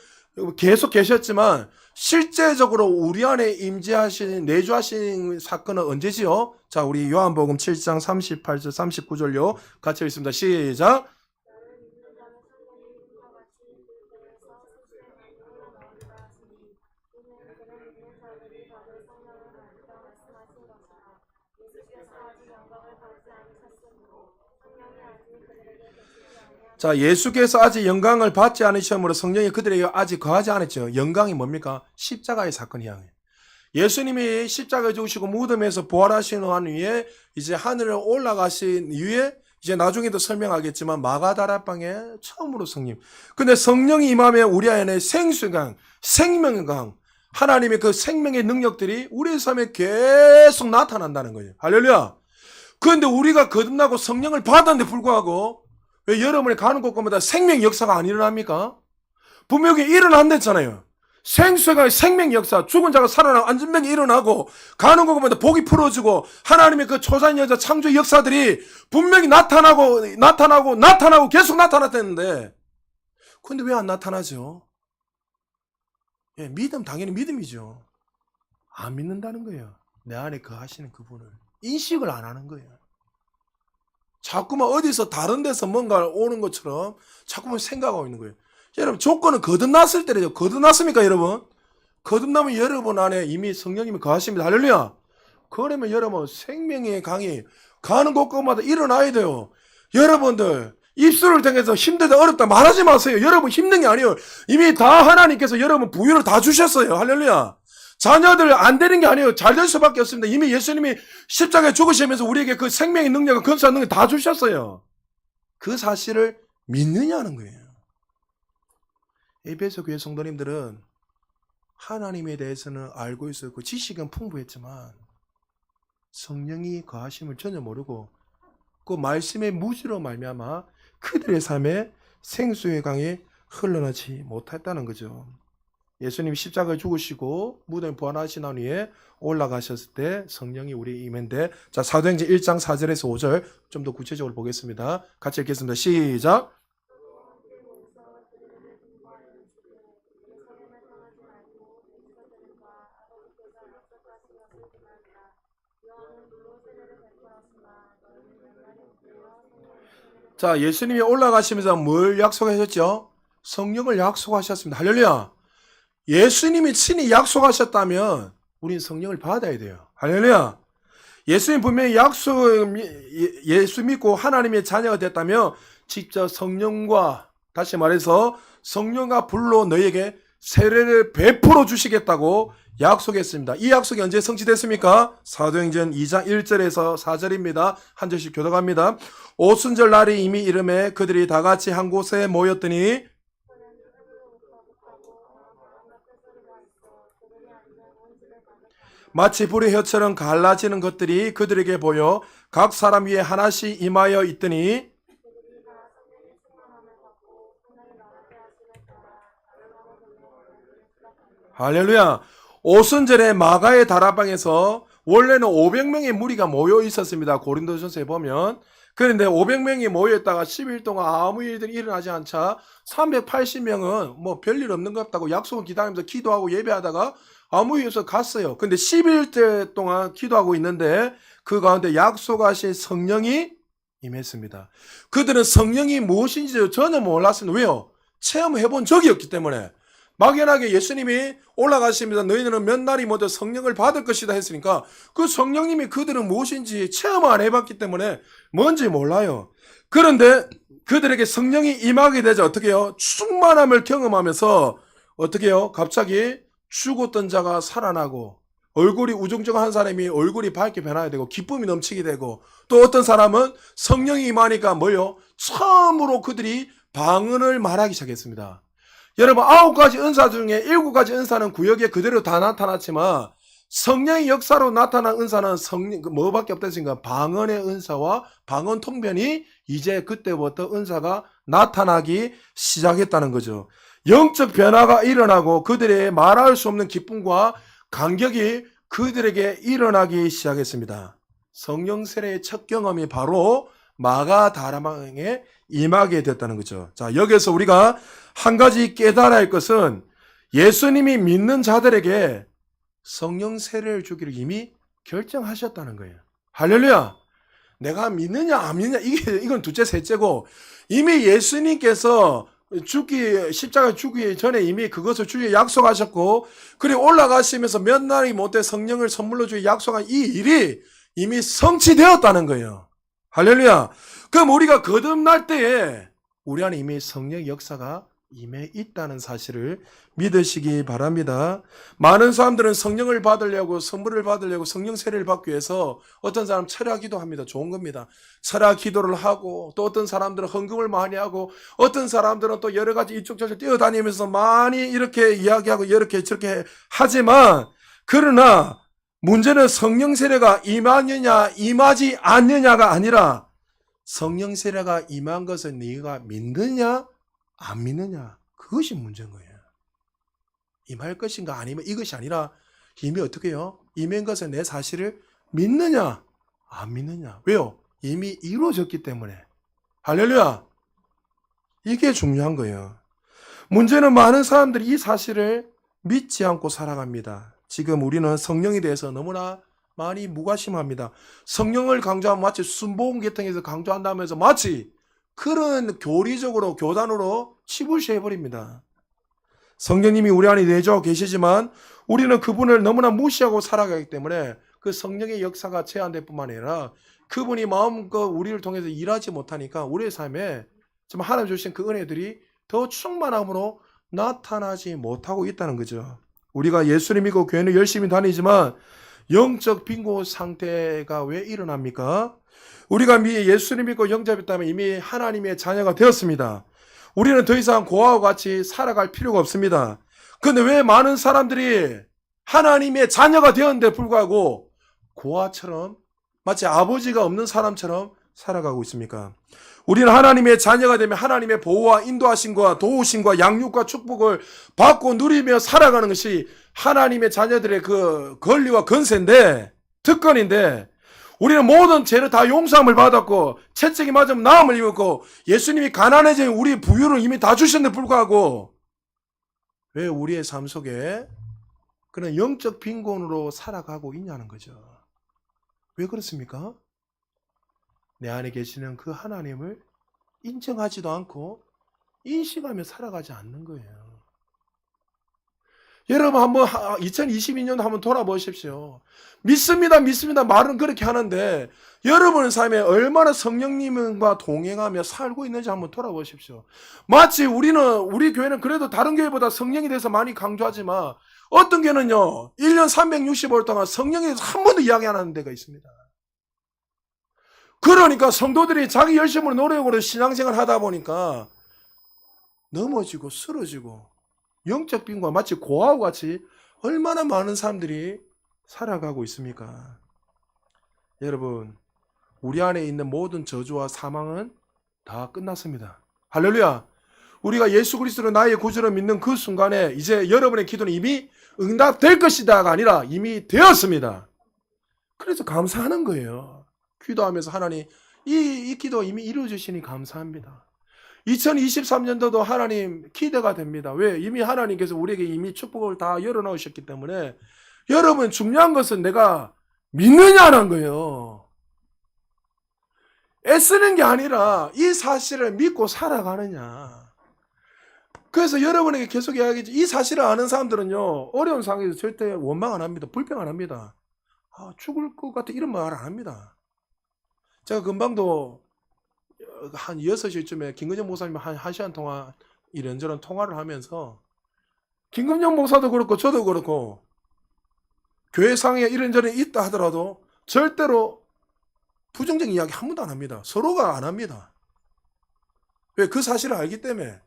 계속 계셨지만 실제적으로 우리 안에 임재하신 내주하신 사건은 언제지요? 자, 우리 요한복음 7장 38절 39절요. 같이 읽습니다. 시작. 자, 예수께서 아직 영광을 받지 않으셨으므로 성령이 그들에게 아직 거하지 않았죠. 영광이 뭡니까? 십자가의 사건이야. 예수님이 십자가에 죽으시고 무덤에서 부활하신 후에 이제 하늘에 올라가신 이후에 이제 나중에도 설명하겠지만 마가다라방에 처음으로 성령. 근데 성령이 임하면 우리 안에 생수강, 생명의 강, 하나님의 그 생명의 능력들이 우리의 삶에 계속 나타난다는 거예요. 할렐루야. 그런데 우리가 거듭나고 성령을 받았는데 불구하고 왜 여러분이 가는 곳마다 생명 역사가 안 일어납니까? 분명히 일어난댔잖아요. 생수가 생명 역사, 죽은 자가 살아나고 안전병이 일어나고 가는 곳마다 복이 풀어지고 하나님의 그 초자연 여자 창조 역사들이 분명히 나타나고 계속 나타났다는데 근데 왜 안 나타나죠? 예, 믿음 당연히 믿음이죠. 안 믿는다는 거예요. 내 안에 거하시는 그분을 인식을 안 하는 거예요. 자꾸만 어디서 다른 데서 뭔가 오는 것처럼 자꾸만 생각하고 있는 거예요. 여러분 조건은 거듭났을 때래요. 거듭났습니까 여러분? 거듭나면 여러분 안에 이미 성령님이 거하십니다. 할렐루야. 그러면 여러분 생명의 강이 가는 곳곳마다 일어나야 돼요. 여러분들 입술을 통해서 힘들다 어렵다 말하지 마세요. 여러분 힘든 게 아니에요. 이미 다 하나님께서 여러분 부유를 다 주셨어요. 할렐루야. 자녀들 안 되는 게 아니에요. 잘 될 수밖에 없습니다. 이미 예수님이 십자가에 죽으시면서 우리에게 그 생명의 능력을 건설하는 능력 다 주셨어요. 그 사실을 믿느냐는 거예요. 에베소 교회 성도님들은 하나님에 대해서는 알고 있었고 지식은 풍부했지만 성령이 거하심을 전혀 모르고 그 말씀의 무지로 말미암아 그들의 삶에 생수의 강이 흘러나지 못했다는 거죠. 예수님이 십자가에 죽으시고 무덤에 부활하신 후에 올라가셨을 때 성령이 우리 임했는데 자 사도행전 1장 4절에서 5절 좀 더 구체적으로 보겠습니다. 같이 읽겠습니다. 시작. 자 예수님이 올라가시면서 뭘 약속하셨죠? 성령을 약속하셨습니다. 할렐루야. 예수님이 친히 약속하셨다면 우린 성령을 받아야 돼요. 할렐루야. 예수님 분명히 예수 믿고 하나님의 자녀가 됐다면 직접 성령과 다시 말해서 성령과 불로 너에게 세례를 베풀어 주시겠다고 약속했습니다. 이 약속이 언제 성취됐습니까? 사도행전 2장 1절에서 4절입니다. 한 절씩 교독합니다. 오순절 날이 이미 이름에 그들이 다 같이 한 곳에 모였더니 마치 불의 혀처럼 갈라지는 것들이 그들에게 보여 각 사람 위에 하나씩 임하여 있더니 할렐루야. 오순절에 마가의 다락방에서 원래는 500명의 무리가 모여 있었습니다. 고린도전서에 보면. 그런데 500명이 모여있다가 10일 동안 아무 일들이 일어나지 않자 380명은 뭐 별일 없는 것 같다고 약속을 기다리면서 기도하고 예배하다가 아무 일 없어 갔어요. 근데 10일 동안 기도하고 있는데 그 가운데 약속하신 성령이 임했습니다. 그들은 성령이 무엇인지 전혀 몰랐습니다. 왜요? 체험해본 적이 없기 때문에. 막연하게 예수님이 올라가시면서 너희는 몇 날이 모두 성령을 받을 것이다 했으니까 그 성령님이 그들은 무엇인지 체험 안 해봤기 때문에 뭔지 몰라요. 그런데 그들에게 성령이 임하게 되자 어떻게 해요? 충만함을 경험하면서 어떻게 해요? 갑자기 죽었던 자가 살아나고 얼굴이 우중충한 사람이 얼굴이 밝게 변화야 되고 기쁨이 넘치게 되고, 또 어떤 사람은 성령이 임하니까 뭐요? 처음으로 그들이 방언을 말하기 시작했습니다. 여러분, 9가지 은사 중에 7가지 은사는 구역에 그대로 다 나타났지만 성령의 역사로 나타난 은사는 뭐밖에 없다니까? 방언의 은사와 방언 통변이 이제 그때부터 은사가 나타나기 시작했다는 거죠. 영적 변화가 일어나고 그들의 말할 수 없는 기쁨과 감격이 그들에게 일어나기 시작했습니다. 성령 세례의 첫 경험이 바로 마가다라방에 임하게 됐다는 거죠. 자, 여기서 우리가 한 가지 깨달아야 할 것은 예수님이 믿는 자들에게 성령 세례를 주기를 이미 결정하셨다는 거예요. 할렐루야! 내가 믿느냐 안 믿느냐 이건 둘째 셋째고, 이미 예수님께서 십자가 죽기 전에 이미 그것을 주에 약속하셨고, 그리고 올라가시면서 몇 날이 못돼 성령을 선물로 주에 약속한 이 일이 이미 성취되었다는 거예요. 할렐루야! 그럼 우리가 거듭날 때에 우리 안에 이미 성령 역사가 임해 있다는 사실을 믿으시기 바랍니다. 많은 사람들은 성령을 받으려고, 선물을 받으려고, 성령 세례를 받기 위해서 어떤 사람 철야 기도합니다. 좋은 겁니다. 철야 기도를 하고, 또 어떤 사람들은 헌금을 많이 하고, 어떤 사람들은 또 여러 가지 이쪽 저쪽 뛰어다니면서 많이 이렇게 이야기하고 이렇게 저렇게 하지만, 그러나 문제는 성령 세례가 임하느냐 임하지 않느냐가 아니라 성령 세례가 임한 것을 네가 믿느냐 안 믿느냐, 그것이 문제인 거예요. 임할 것인가 아니면 이것이 아니라 이미 어떻게 해요? 임한 것을 내 사실을 믿느냐 안 믿느냐. 왜요? 이미 이루어졌기 때문에. 할렐루야! 이게 중요한 거예요. 문제는 많은 사람들이 이 사실을 믿지 않고 살아갑니다. 지금 우리는 성령에 대해서 너무나 많이 무관심합니다. 성령을 강조하면 마치 순복음 계통에서 강조한다면서 마치 그런 교리적으로 교단으로 치부시해버립니다. 성령님이 우리 안에 내주하고 계시지만 우리는 그분을 너무나 무시하고 살아가기 때문에 그 성령의 역사가 제한될 뿐만 아니라 그분이 마음껏 우리를 통해서 일하지 못하니까 우리의 삶에 지금 하나님 주신 그 은혜들이 더 충만함으로 나타나지 못하고 있다는 거죠. 우리가 예수를 믿고 교회는 열심히 다니지만 영적 빈곤 상태가 왜 일어납니까? 우리가 예수를 믿고 영접했다면 이미 하나님의 자녀가 되었습니다. 우리는 더 이상 고아와 같이 살아갈 필요가 없습니다. 그런데 왜 많은 사람들이 하나님의 자녀가 되었는데 불구하고 고아처럼, 마치 아버지가 없는 사람처럼 살아가고 있습니까? 우리는 하나님의 자녀가 되면 하나님의 보호와 인도하심과 도우심과 양육과 축복을 받고 누리며 살아가는 것이 하나님의 자녀들의 그 권리와 권세인데, 특권인데, 우리는 모든 죄를 다 용서함을 받았고 채찍이 맞으면 나음을 입었고 예수님이 가난해진 우리 부유를 이미 다 주셨는데 불구하고 왜 우리의 삶 속에 그런 영적 빈곤으로 살아가고 있냐는 거죠. 왜 그렇습니까? 내 안에 계시는 그 하나님을 인정하지도 않고 인식하며 살아가지 않는 거예요. 여러분 한번 2022년 한번 돌아보십시오. 믿습니다 믿습니다 말은 그렇게 하는데 여러분의 삶에 얼마나 성령님과 동행하며 살고 있는지 한번 돌아보십시오. 마치 우리 교회는 그래도 다른 교회보다 성령에 대해서 많이 강조하지만 어떤 교회는요 1년 365일 동안 성령에 대해서 한 번도 이야기 안 하는 데가 있습니다. 그러니까 성도들이 자기 열심으로 노력으로 신앙생활 하다 보니까 넘어지고 쓰러지고 영적 빈곤과 마치 고아와 같이 얼마나 많은 사람들이 살아가고 있습니까? 여러분, 우리 안에 있는 모든 저주와 사망은 다 끝났습니다. 할렐루야! 우리가 예수 그리스도를 나의 구주로 믿는 그 순간에 이제 여러분의 기도는 이미 응답될 것이다가 아니라 이미 되었습니다. 그래서 감사하는 거예요. 기도하면서 하나님, 이 기도 이미 이루어주시니 감사합니다. 2023년도도 하나님 기대가 됩니다. 왜? 이미 하나님께서 우리에게 이미 축복을 다 열어놓으셨기 때문에 여러분 중요한 것은 내가 믿느냐는 거예요. 애쓰는 게 아니라 이 사실을 믿고 살아가느냐. 그래서 여러분에게 계속 이야기하지, 이 사실을 아는 사람들은요 어려운 상황에서 절대 원망 안 합니다. 불평 안 합니다. 죽을 것 같아 이런 말 안 합니다. 제가 금방도 한 6시쯤에 김근영 목사님 한 시간 동안 이런저런 통화를 하면서 김근영 목사도 그렇고 저도 그렇고 교회상에 이런저런 있다 하더라도 절대로 부정적인 이야기 한 번도 안 합니다. 서로가 안 합니다. 왜? 그 사실을 알기 때문에.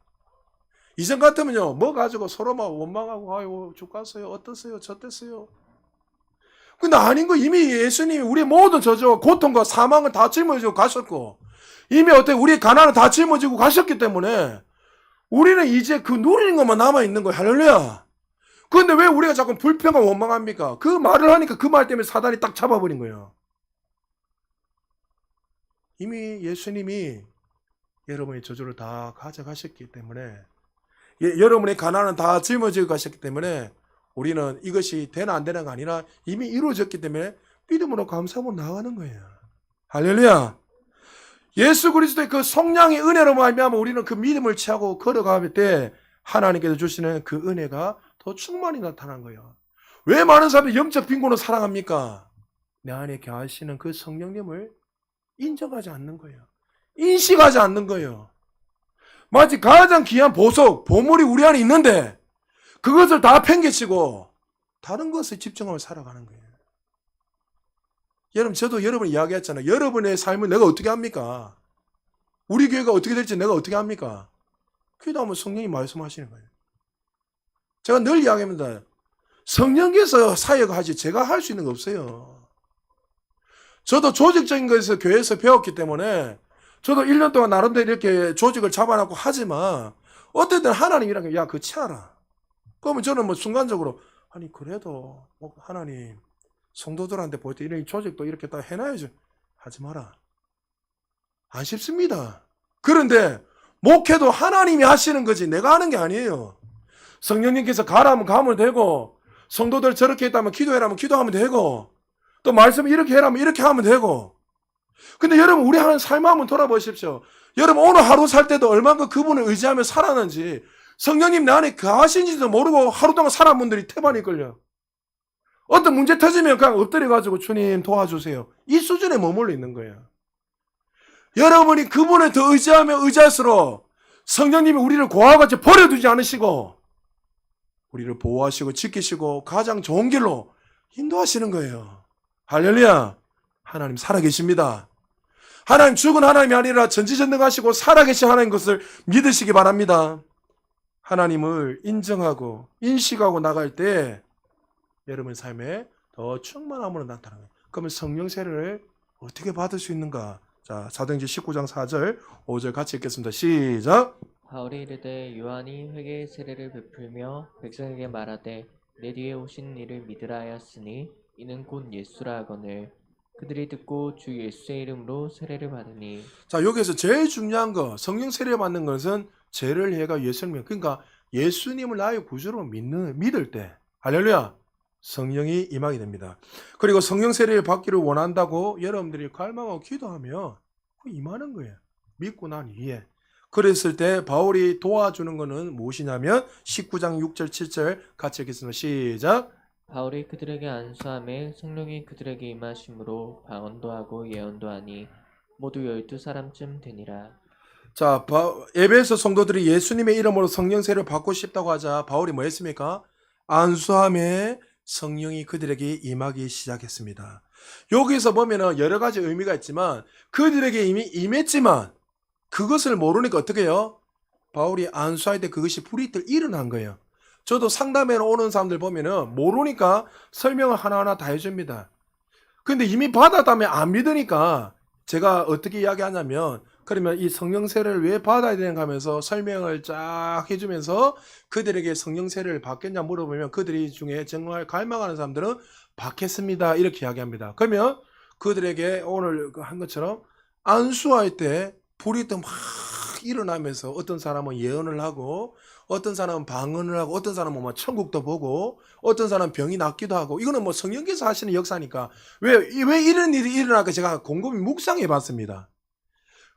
이전 같으면요, 뭐 가지고 서로 막 원망하고, 아유, 죽겠어요, 어떠세요, 저땠어요. 근데 아닌 거 이미 예수님이 우리의 모든 저주와 고통과 사망을 다 짊어지고 가셨고, 이미 어때 우리의 가난을 다 짊어지고 가셨기 때문에 우리는 이제 그 누리는 것만 남아있는 거예요. 할렐루야. 그런데 왜 우리가 자꾸 불평과 원망합니까? 그 말을 하니까 그 말 때문에 사단이 딱 잡아버린 거예요. 이미 예수님이 여러분의 저주를 다 가져가셨기 때문에, 여러분의 가난은 다 짊어지고 가셨기 때문에 우리는 이것이 되나 안 되나가 아니라 이미 이루어졌기 때문에 믿음으로 감사하고 나가는 거예요. 할렐루야. 예수 그리스도의 그 성령의 은혜로 말미암아 우리는 그 믿음을 취하고 걸어갈 때 하나님께서 주시는 그 은혜가 더 충만히 나타난 거예요. 왜 많은 사람들이 영적 빈곤을 사랑합니까? 내 안에 계시는 그 성령님을 인정하지 않는 거예요. 인식하지 않는 거예요. 마치 가장 귀한 보석, 보물이 우리 안에 있는데 그것을 다 팽개치고 다른 것에 집중하며 살아가는 거예요. 여러분, 저도 여러분 이야기했잖아요. 여러분의 삶을 내가 어떻게 합니까? 우리 교회가 어떻게 될지 내가 어떻게 합니까? 기도하면 성령이 말씀하시는 거예요. 제가 늘 이야기합니다. 성령께서 사역을 하지 제가 할 수 있는 거 없어요. 저도 조직적인 것에서 교회에서 배웠기 때문에 저도 1년 동안 나름대로 이렇게 조직을 잡아놓고 하지만 어쨌든 하나님이란 게 야, 그거 치아라. 그러면 저는 뭐 순간적으로 아니 그래도 뭐 하나님 성도들한테 볼 때 이런 조직도 이렇게 다 해놔야지. 하지 마라. 안 쉽습니다. 그런데 목회도 하나님이 하시는 거지 내가 하는 게 아니에요. 성령님께서 가라면 가면 되고 성도들 저렇게 했다면 기도해라면 기도하면 되고 또 말씀 이렇게 해라면 이렇게 하면 되고. 근데 여러분 우리 하는 삶 한번 돌아보십시오. 여러분 오늘 하루 살 때도 얼마나 그분을 의지하며 살았는지 성령님 내 안에 거하신지도 모르고 하루 동안 살아온 분들이 태반일걸요. 어떤 문제 터지면 그냥 엎드려가지고 주님 도와주세요. 이 수준에 머물러 있는 거예요. 여러분이 그분을 더 의지하며 의지할수록 성령님이 우리를 고아같이 버려두지 않으시고 우리를 보호하시고 지키시고 가장 좋은 길로 인도하시는 거예요. 할렐루야. 하나님 살아계십니다. 하나님 죽은 하나님이 아니라 전지전능하시고 살아계신 하나님 것을 믿으시기 바랍니다. 하나님을 인정하고 인식하고 나갈 때 여러분의 삶에 더 충만함으로 나타나요. 그러면 성령 세례를 어떻게 받을 수 있는가? 자, 사도행전 19장 4절 5절 같이 읽겠습니다. 시작. 바울이 이르되 요한이 회개의 세례를 베풀며 백성에게 말하되 내 뒤에 오신 이를 믿으라 하였으니 이는 곧 예수라 하거늘 그들이 듣고 주 예수의 이름으로 세례를 받으니. 자, 여기서 제일 중요한 거 성령 세례 받는 것은 죄를 해가 예수님, 그러니까 예수님을 나의 구주로 믿을 때 할렐루야 성령이 임하게 됩니다. 그리고 성령 세례를 받기를 원한다고 여러분들이 갈망하고 기도하면 임하는 거예요. 믿고 난 이후에. 그랬을 때 바울이 도와주는 것은 무엇이냐면 19장 6절 7절 같이 읽겠습니다. 시작. 바울이 그들에게 안수하매 성령이 그들에게 임하심으로 방언도 하고 예언도 하니 모두 12사람쯤 되니라. 자, 에베소 성도들이 예수님의 이름으로 성령 세례를 받고 싶다고 하자 바울이 뭐 했습니까? 안수함에 성령이 그들에게 임하기 시작했습니다. 여기서 보면은 여러 가지 의미가 있지만 그들에게 이미 임했지만 그것을 모르니까 어떻게 해요? 바울이 안수할 때 그것이 불이 일어난 거예요. 저도 상담회로 오는 사람들 보면은 모르니까 설명을 하나하나 다 해줍니다. 근데 이미 받았다면 안 믿으니까 제가 어떻게 이야기하냐면 그러면 이 성령 세례를 왜 받아야 되는가 하면서 설명을 쫙 해주면서 그들에게 성령 세례를 받겠냐 물어보면 그들이 중에 정말 갈망하는 사람들은 받겠습니다 이렇게 이야기합니다. 그러면 그들에게 오늘 한 것처럼 안수할 때 불이 또 막 일어나면서 어떤 사람은 예언을 하고 어떤 사람은 방언을 하고 어떤 사람은 뭐 천국도 보고 어떤 사람은 병이 낫기도 하고 이거는 뭐 성령께서 하시는 역사니까 왜 이런 일이 일어날까 제가 곰곰이 묵상해 봤습니다.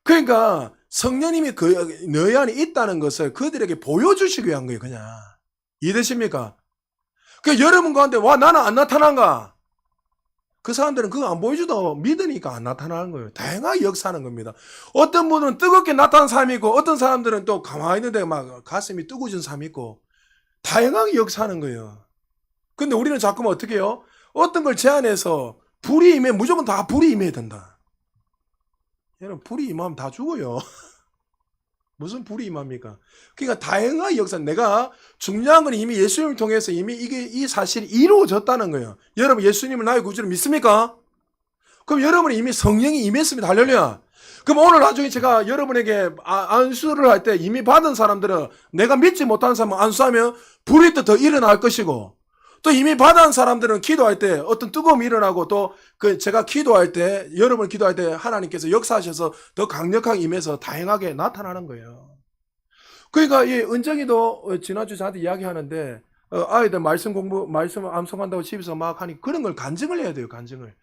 그러니까 성령님이 너희 안에 있다는 것을 그들에게 보여주시기 위한 거예요. 그냥 이해되십니까? 그 여러분 가운데 와 나는 안 나타난가? 그 사람들은 그거 안 보여줘도 믿으니까 안 나타나는 거예요. 다양하게 역사하는 겁니다. 어떤 분은 뜨겁게 나타난 사람이 있고 어떤 사람들은 또 가만히 있는데 막 가슴이 뜨거워진 사람이 있고 다양하게 역사하는 거예요. 근데 우리는 자꾸만 어떻게 해요? 어떤 걸 제안해서 불이 임해 무조건 다 불이 임해야 된다. 여러분 불이 임하면 다 죽어요. 무슨 불이 임합니까? 그러니까 다양한 역사, 내가 중요한 건 이미 예수님을 통해서 이미 이 사실이 이루어졌다는 거예요. 여러분 예수님을 나의 구주로 믿습니까? 그럼 여러분이 이미 성령이 임했습니다. 할렐루야. 그럼 오늘 나중에 제가 여러분에게 안수를 할 때 이미 받은 사람들은 내가 믿지 못하는 사람은 안수하면 불이 또 더 일어날 것이고, 또 이미 받은 사람들은 기도할 때 어떤 뜨거움이 일어나고, 또 제가 기도할 때, 여러분 기도할 때 하나님께서 역사하셔서 더 강력하게 임해서 다양하게 나타나는 거예요. 그러니까 이 은정이도 지난주 저한테 이야기하는데 아이들 말씀 암송한다고 집에서 막 하니 그런 걸 간증을 해야 돼요. 간증을.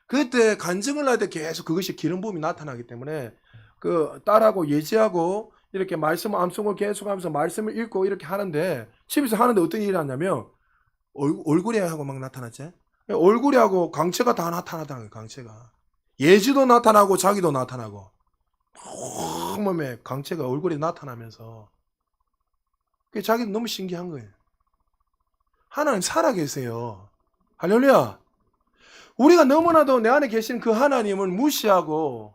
그때 간증을 할 때 계속 그것이 기름 부음이 나타나기 때문에 그 딸하고 예지하고 이렇게 말씀 암송을 계속하면서 말씀을 읽고 이렇게 하는데, 집에서 하는데 어떤 일이 났냐면 얼굴이 하고 막 나타났지. 얼굴이 하고 강체가 다 나타나다는 거예요. 강체가 예지도 나타나고 자기도 나타나고 온몸에 강체가 얼굴에 나타나면서 자기도 너무 신기한 거예요. 하나님 살아계세요. 할렐루야. 우리가 너무나도 내 안에 계신 그 하나님을 무시하고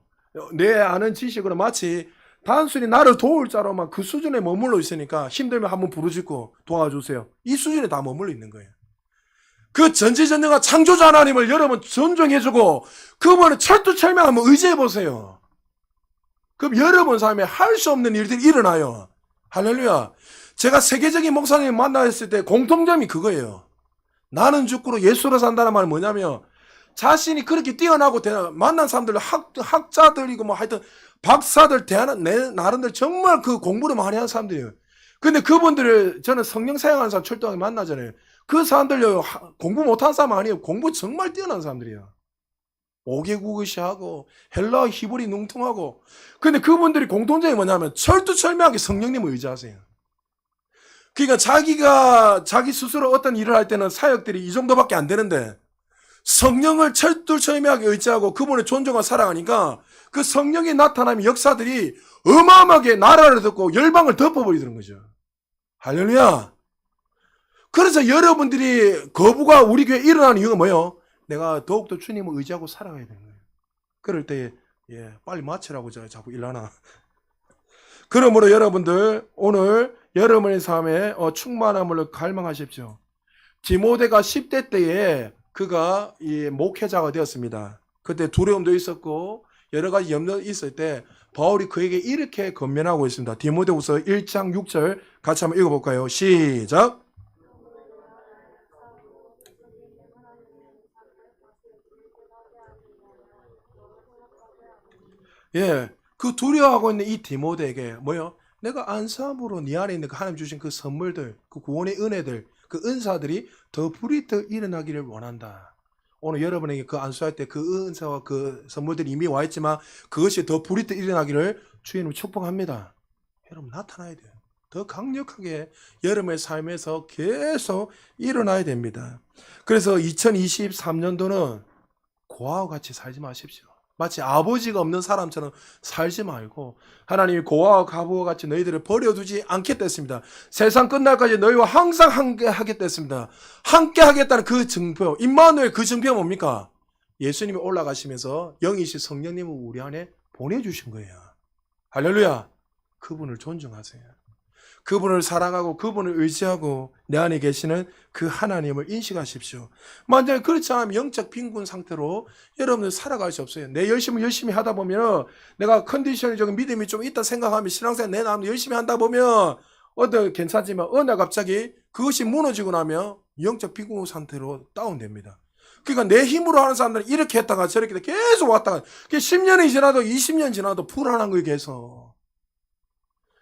내 아는 지식으로 마치 단순히 나를 도울 자로만 그 수준에 머물러 있으니까 힘들면 한번 부르짖고 도와주세요. 이 수준에 다 머물러 있는 거예요. 그 전지전능한 창조자 하나님을 여러분 존중해주고 그분을 철두철미하게 한번 의지해보세요. 그럼 여러분 삶에 할 수 없는 일들이 일어나요. 할렐루야. 제가 세계적인 목사님 만났을 때 공통점이 그거예요. 나는 죽고로 예수로 산다는 말은 뭐냐면, 자신이 그렇게 뛰어나고 만난 사람들 학자들이고 뭐 하여튼 박사들 대하는 내 나름대로 정말 그 공부를 많이 하는 사람들이에요. 근데 그분들을 저는 성령 사용하는 사람 철저하게 만나잖아요. 그 사람들요 공부 못하는 사람 아니에요. 공부 정말 뛰어난 사람들이에요. 5개국어시 하고 헬라어 히브리 능통하고. 근데 그분들이 공통점이 뭐냐면 철두철미하게 성령님을 의지하세요. 그러니까 자기 스스로 어떤 일을 할 때는 사역들이 이 정도밖에 안 되는데 성령을 철두철미하게 의지하고 그분의 존중과 사랑하니까 그 성령이 나타나면 역사들이 어마어마하게 나라를 덮고 열방을 덮어버리더는 거죠. 할렐루야. 그래서 여러분들이 거부가 우리 교회에 일어나는 이유가 뭐예요? 내가 더욱더 주님을 의지하고 살아가야 되는 거예요. 그럴 때 빨리 마치라고 제가 자꾸 일하나. 그러므로 여러분들 오늘 여러분의 삶에 충만함을 갈망하십시오. 디모데가 10대 때에 그가 이 목회자가 되었습니다. 그때 두려움도 있었고 여러 가지 염려도 있을 때 바울이 그에게 이렇게 권면하고 있습니다. 디모데후서 1장 6절 같이 한번 읽어볼까요? 시작. 그 두려워하고 있는 이 디모데에게 뭐요? 내가 안수함으로 네 안에 있는 그 하나님 주신 그 선물들, 그 구원의 은혜들, 그 은사들이 더 불이 더 일어나기를 원한다. 오늘 여러분에게 그 안수할 때 그 은사와 그 선물들이 이미 와 있지만 그것이 더 불이 더 일어나기를 주님을 축복합니다. 여러분 나타나야 돼요. 더 강력하게 여러분의 삶에서 계속 일어나야 됩니다. 그래서 2023년도는 고아와 같이 살지 마십시오. 마치 아버지가 없는 사람처럼 살지 말고 하나님이 고아와 과부와 같이 너희들을 버려두지 않겠다 했습니다. 세상 끝날까지 너희와 항상 함께 하겠다 했습니다. 함께 하겠다는 그 증표, 임마누엘 그 증표가 뭡니까? 예수님이 올라가시면서 영이신 성령님을 우리 안에 보내주신 거예요. 할렐루야. 그분을 존중하세요. 그분을 사랑하고 그분을 의지하고 내 안에 계시는 그 하나님을 인식하십시오. 만약에 그렇지 않으면 영적 빈곤 상태로 여러분들 살아갈 수 없어요. 내 열심히 하다 보면 내가 컨디션적인 믿음이 좀 있다 생각하면 신앙생활 내 나름 열심히 한다 보면 괜찮지만 어느 날 갑자기 그것이 무너지고 나면 영적 빈곤 상태로 다운됩니다. 그러니까 내 힘으로 하는 사람들은 이렇게 했다가 저렇게 계속 왔다가 10년이 지나도 20년 지나도 불안한 거예요. 계속.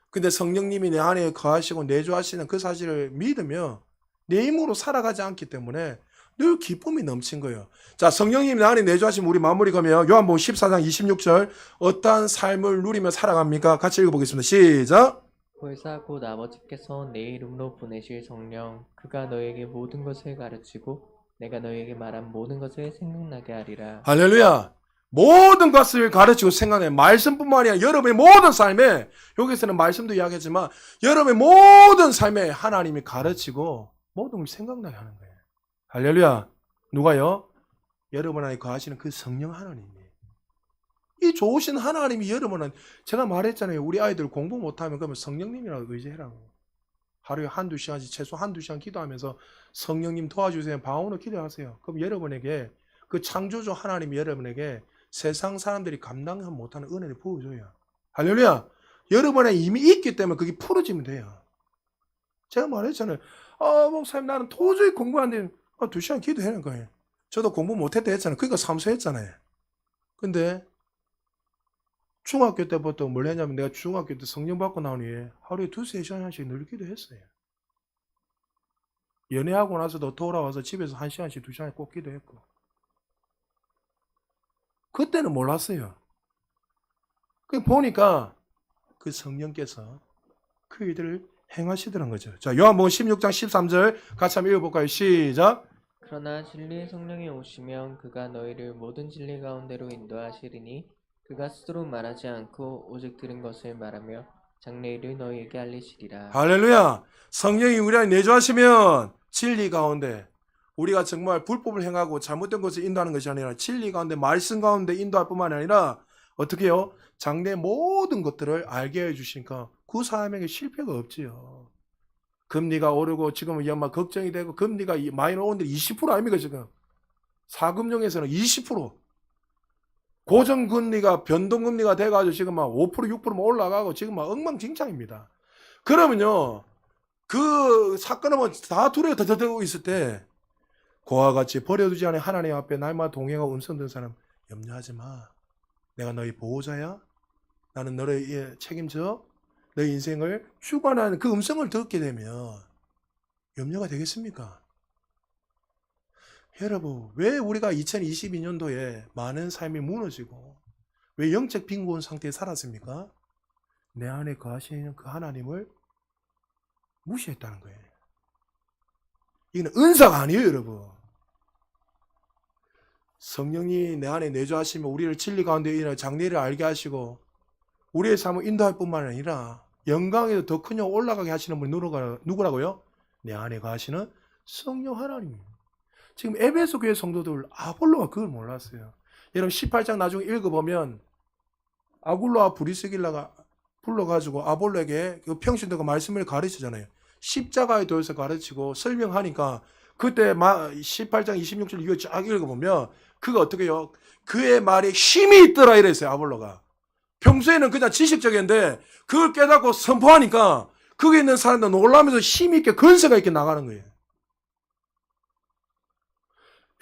근데 성령님이 내 안에 거하시고 내주하시는 그 사실을 믿으며 내 힘으로 살아가지 않기 때문에 늘 기쁨이 넘친 거예요. 자, 성령님이 내 안에 내주하시면 우리 마무리 가면 요한복음 14장 26절 어떠한 삶을 누리며 살아갑니까? 같이 읽어보겠습니다. 시작. 보혜사 곧 아버지께서 내 이름으로 보내실 성령 그가 너에게 모든 것을 가르치고 내가 너에게 말한 모든 것을 생각나게 하리라. 할렐루야. 모든 것을 가르치고 생각해. 말씀뿐만 아니라 여러분의 모든 삶에, 여기서는 말씀도 이야기했지만 여러분의 모든 삶에 하나님이 가르치고 모든 걸 생각나게 하는 거예요. 할렐루야. 누가요? 여러분 안에 거하시는 그 성령 하나님이. 이 좋으신 하나님이 여러분은, 제가 말했잖아요. 우리 아이들 공부 못하면 그러면 성령님이라고 의지해라고. 하루에 한두 시간씩, 최소 한두 시간 기도하면서 성령님 도와주세요. 방언으로 기도하세요. 그럼 여러분에게, 그 창조주 하나님이 여러분에게 세상 사람들이 감당 못하는 은혜를 부어줘요. 할렐루야. 여러분에 이미 있기 때문에 그게 풀어지면 돼요. 제가 말했잖아요. 목사님, 나는 도저히 공부 안 되는, 2시간 기도하는 거예요. 저도 공부 못했다 했잖아요. 그러니까 삼수했잖아요. 근데 중학교 때부터 뭘 했냐면, 내가 중학교 때 성령 받고 나온 후에 하루에 2-3시간씩 늘 기도했어요. 연애하고 나서도 돌아와서 집에서 1시간씩 2시간 꼭 기도했고. 그때는 몰랐어요. 그 보니까 그 성령께서 그 일들을 행하시더란 거죠. 자, 요한복음 16장 13절 같이 한번 읽어볼까요? 시작. 그러나 진리의 성령이 오시면 그가 너희를 모든 진리 가운데로 인도하시리니 그가 스스로 말하지 않고 오직 들은 것을 말하며 장래일을 너희에게 알리시리라. 할렐루야. 성령이 우리 안에 내주하시면 진리 가운데, 우리가 정말 불법을 행하고 잘못된 것을 인도하는 것이 아니라 진리 가운데, 말씀 가운데 인도할 뿐만 아니라 어떻게 해요? 장래 모든 것들을 알게 해주시니까 그 사람에게 실패가 없지요. 금리가 오르고 지금은 연말 걱정이 되고, 금리가 마이너 온데 20% 아닙니까 지금? 사금융에서는 20%. 고정금리가 변동금리가 돼가지고 지금 막 5% 6% 올라가고 지금 막 엉망진창입니다. 그러면요, 그 사건은 다 두려워되고 있을 때, 그와 같이 버려두지 않은 하나님 앞에 날마다 동행하고 음성 듣는 사람, 염려하지 마. 내가 너희 보호자야. 나는 너를 책임져. 너희 인생을 주관하는 그 음성을 듣게 되면 염려가 되겠습니까? 여러분, 왜 우리가 2022년도에 많은 삶이 무너지고 왜 영적 빈곤 상태에 살았습니까? 내 안에 거하시는 그 하나님을 무시했다는 거예요. 이건 은사가 아니에요, 여러분. 성령이 내 안에 내주하시면 우리를 진리 가운데 일어나 장래를 알게 하시고 우리의 삶을 인도할 뿐만 아니라 영광에도 더 큰 영 올라가게 하시는 분이 누구라고요? 내 안에 거하시는 성령 하나님. 지금 에베소 교회 성도들 아볼로가 그걸 몰랐어요. 여러분 18장 나중에 읽어보면 아굴로와 브리스길라가 불러가지고 아볼로에게 그 평신도가 말씀을 가르치잖아요. 십자가에 대해서 가르치고 설명하니까 그때 18장 26절 이거 쫙 읽어보면 그가 어떻게 해요? 그의 말에 힘이 있더라 이랬어요. 아볼로가. 평소에는 그냥 지식적인데 그걸 깨닫고 선포하니까 거기 있는 사람들 놀라면서 힘이 있게 건세가 있게 나가는 거예요.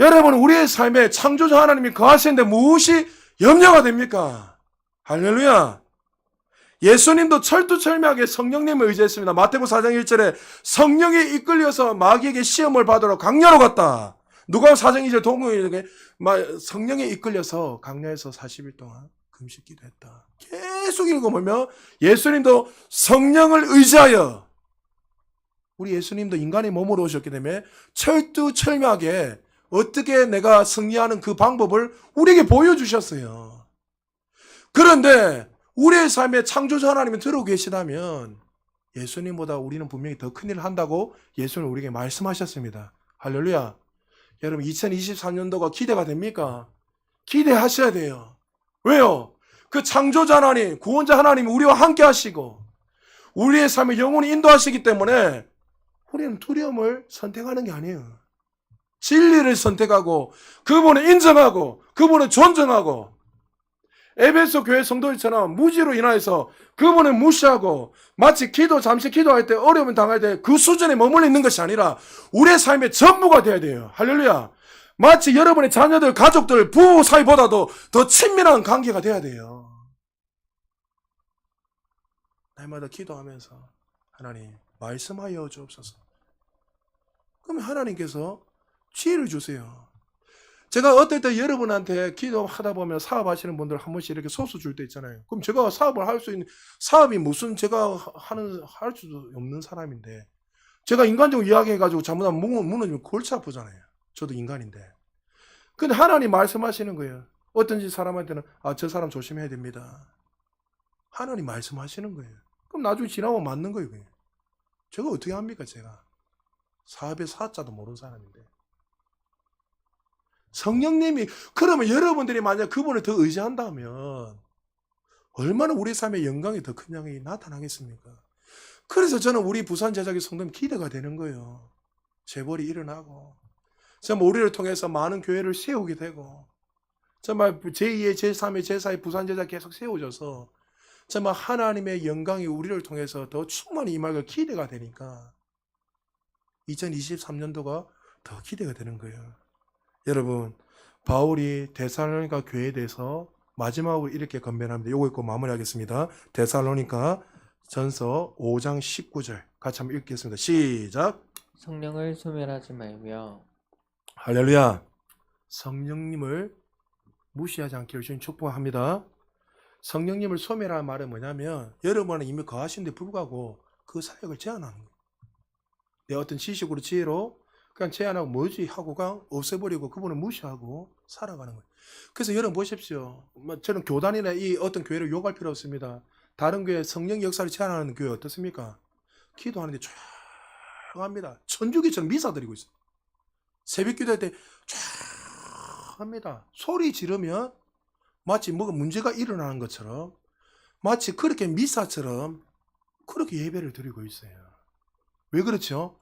여러분, 우리의 삶에 창조자 하나님이 거하시는데 무엇이 염려가 됩니까? 할렐루야. 예수님도 철두철미하게 성령님을 의지했습니다. 마태복음 4장 1절에 성령에 이끌려서 마귀에게 시험을 받으러 강야로 갔다. 누가복음 4장 2절 동문에게 성령에 이끌려서 강야에서 40일 동안 금식 기도했다. 계속 읽어보면 예수님도 성령을 의지하여, 우리 예수님도 인간의 몸으로 오셨기 때문에 철두철미하게 어떻게 내가 승리하는 그 방법을 우리에게 보여주셨어요. 그런데 우리의 삶에 창조자 하나님이 들어오고 계시다면 예수님보다 우리는 분명히 더 큰 일을 한다고 예수님 우리에게 말씀하셨습니다. 할렐루야. 여러분 2023년도가 기대가 됩니까? 기대하셔야 돼요. 왜요? 그 창조자 하나님, 구원자 하나님이 우리와 함께 하시고 우리의 삶을 영원히 인도하시기 때문에 우리는 두려움을 선택하는 게 아니에요. 진리를 선택하고 그분을 인정하고 그분을 존중하고, 에베소 교회 성도들처럼 무지로 인하여서 그분을 무시하고 마치 잠시 기도할 때 어려움을 당할 때 그 수준에 머물러 있는 것이 아니라 우리의 삶의 전부가 되어야 돼요. 할렐루야. 마치 여러분의 자녀들, 가족들, 부부 사이보다도 더 친밀한 관계가 돼야 돼요. 날마다 기도하면서 하나님 말씀하여 주옵소서. 그러면 하나님께서 지혜를 주세요. 제가 어떨 때 여러분한테 기도하다 보면 사업하시는 분들 한 번씩 이렇게 소수 줄 때 있잖아요. 그럼 제가 사업을 할 수 있는, 사업이 무슨 제가 할 수도 없는 사람인데 제가 인간적으로 이야기해가지고 잘못하면 무너지면 골치 아프잖아요. 저도 인간인데. 근데 하나님 말씀하시는 거예요. 어떤지 사람한테는 저 사람 조심해야 됩니다. 하나님 말씀하시는 거예요. 그럼 나중에 지나면 맞는 거예요. 그게. 제가 어떻게 합니까 제가. 사업의 사자도 모르는 사람인데. 성령님이, 그러면 여러분들이 만약 그분을 더 의지한다면 얼마나 우리 삶의 영광이 더 큰 양이 나타나겠습니까? 그래서 저는 우리 부산 제자교 성도님 기대가 되는 거예요. 재벌이 일어나고, 정말 우리를 통해서 많은 교회를 세우게 되고, 정말 제2의, 제3의, 제4의 부산 제자 계속 세워져서 정말 하나님의 영광이 우리를 통해서 더 충만히 임할 기대가 되니까 2023년도가 더 기대가 되는 거예요. 여러분, 바울이 데살로니가 교회에 대해서 마지막으로 이렇게 건면합니다. 요거 읽고 마무리하겠습니다. 데살로니가 전서 5장 19절 같이 한번 읽겠습니다. 시작. 성령을 소멸하지 말며 할렐루야. 성령님을 무시하지 않기를 주님 축복합니다. 성령님을 소멸하는 말은 뭐냐면 여러분은 이미 거하신 데 불구하고 그 사역을 제한하는 거예요. 내 어떤 지식으로 지혜로 그냥 제한하고 뭐지 하고 그냥 없애버리고 그분을 무시하고 살아가는 거예요. 그래서 여러분 보십시오. 저는 교단이나 이 어떤 교회를 욕할 필요 없습니다. 다른 교회 성령 역사를 제한하는 교회 어떻습니까? 기도하는데 조용합니다. 천주교처럼 미사 드리고 있어요. 새벽 기도할 때 조용합니다. 소리 지르면 마치 뭐가 문제가 일어나는 것처럼 마치 그렇게 미사처럼 그렇게 예배를 드리고 있어요. 왜 그렇죠?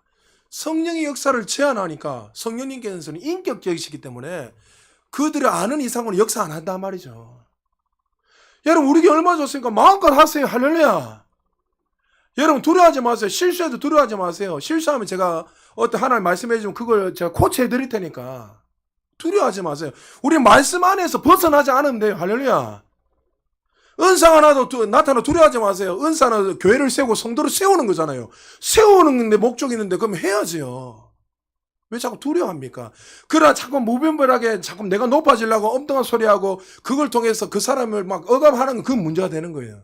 성령의 역사를 제한하니까 성령님께서는 인격적이시기 때문에 그들이 아는 이상으로 역사 안 한단 말이죠. 여러분 우리 교회 얼마나 좋습니까? 마음껏 하세요. 할렐루야. 여러분 두려워하지 마세요. 실수해도 두려워하지 마세요. 실수하면 제가 어떤 하나님 말씀해 주면 그걸 제가 코치해 드릴 테니까 두려워하지 마세요. 우리 말씀 안에서 벗어나지 않으면 돼요. 할렐루야. 은사가 나타나 두려워하지 마세요. 은사는 교회를 세우고 성도를 세우는 거잖아요. 세우는 데 목적이 있는데 그럼 해야지요. 왜 자꾸 두려워합니까? 그러나 자꾸 무분별하게 자꾸 내가 높아지려고 엉뚱한 소리하고 그걸 통해서 그 사람을 막 억압하는 건 그건 문제가 되는 거예요.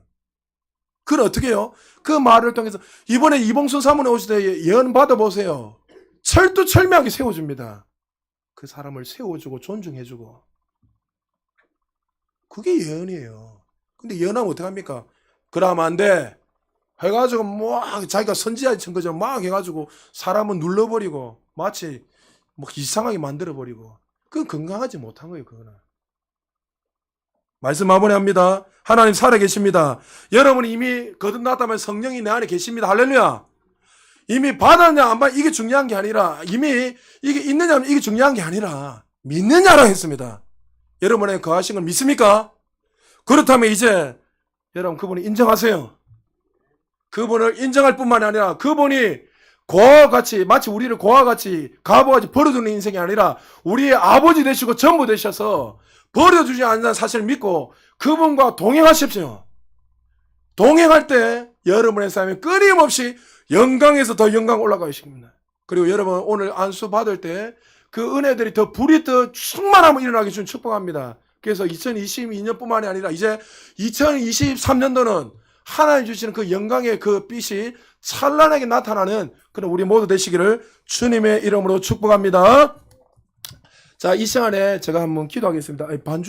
그걸 어떻게 해요? 그 말을 통해서 이번에 이봉순 사모님 오실 때 예언 받아보세요. 철두철미하게 세워줍니다. 그 사람을 세워주고 존중해주고. 그게 예언이에요. 근데 예언하면 어떡합니까? 그러면 안 돼. 해가지고 막 자기가 선지자의 친 것처럼 막 해가지고 사람은 눌러버리고 마치 뭐 이상하게 만들어버리고. 그건 건강하지 못한 거예요. 그거는. 말씀 마무리합니다. 하나님 살아계십니다. 여러분이 이미 거듭났다면 성령이 내 안에 계십니다. 할렐루야. 이미 받았냐 안 받았냐 이게 중요한 게 아니라 이미 이게 있느냐 이게 중요한 게 아니라 믿느냐라고 했습니다. 여러분의 거하신 걸 믿습니까? 그렇다면 이제 여러분 그분을 인정하세요. 그분을 인정할 뿐만 아니라 그분이 고아와 같이 마치 우리를 고아와 같이 가부같이 버려두는 인생이 아니라 우리의 아버지 되시고 전부 되셔서 버려주지 않는 사실을 믿고 그분과 동행하십시오. 동행할 때 여러분의 삶이 끊임없이 영광에서 더 영광 올라가십니다. 그리고 여러분 오늘 안수 받을 때 그 은혜들이 더 불이 더 충만함을 일어나게 준 축복합니다. 그래서 2022년뿐만이 아니라 이제 2023년도는 하나님 주시는 그 영광의 그 빛이 찬란하게 나타나는 그런 우리 모두 되시기를 주님의 이름으로 축복합니다. 자, 이 시간에 제가 한번 기도하겠습니다. 반주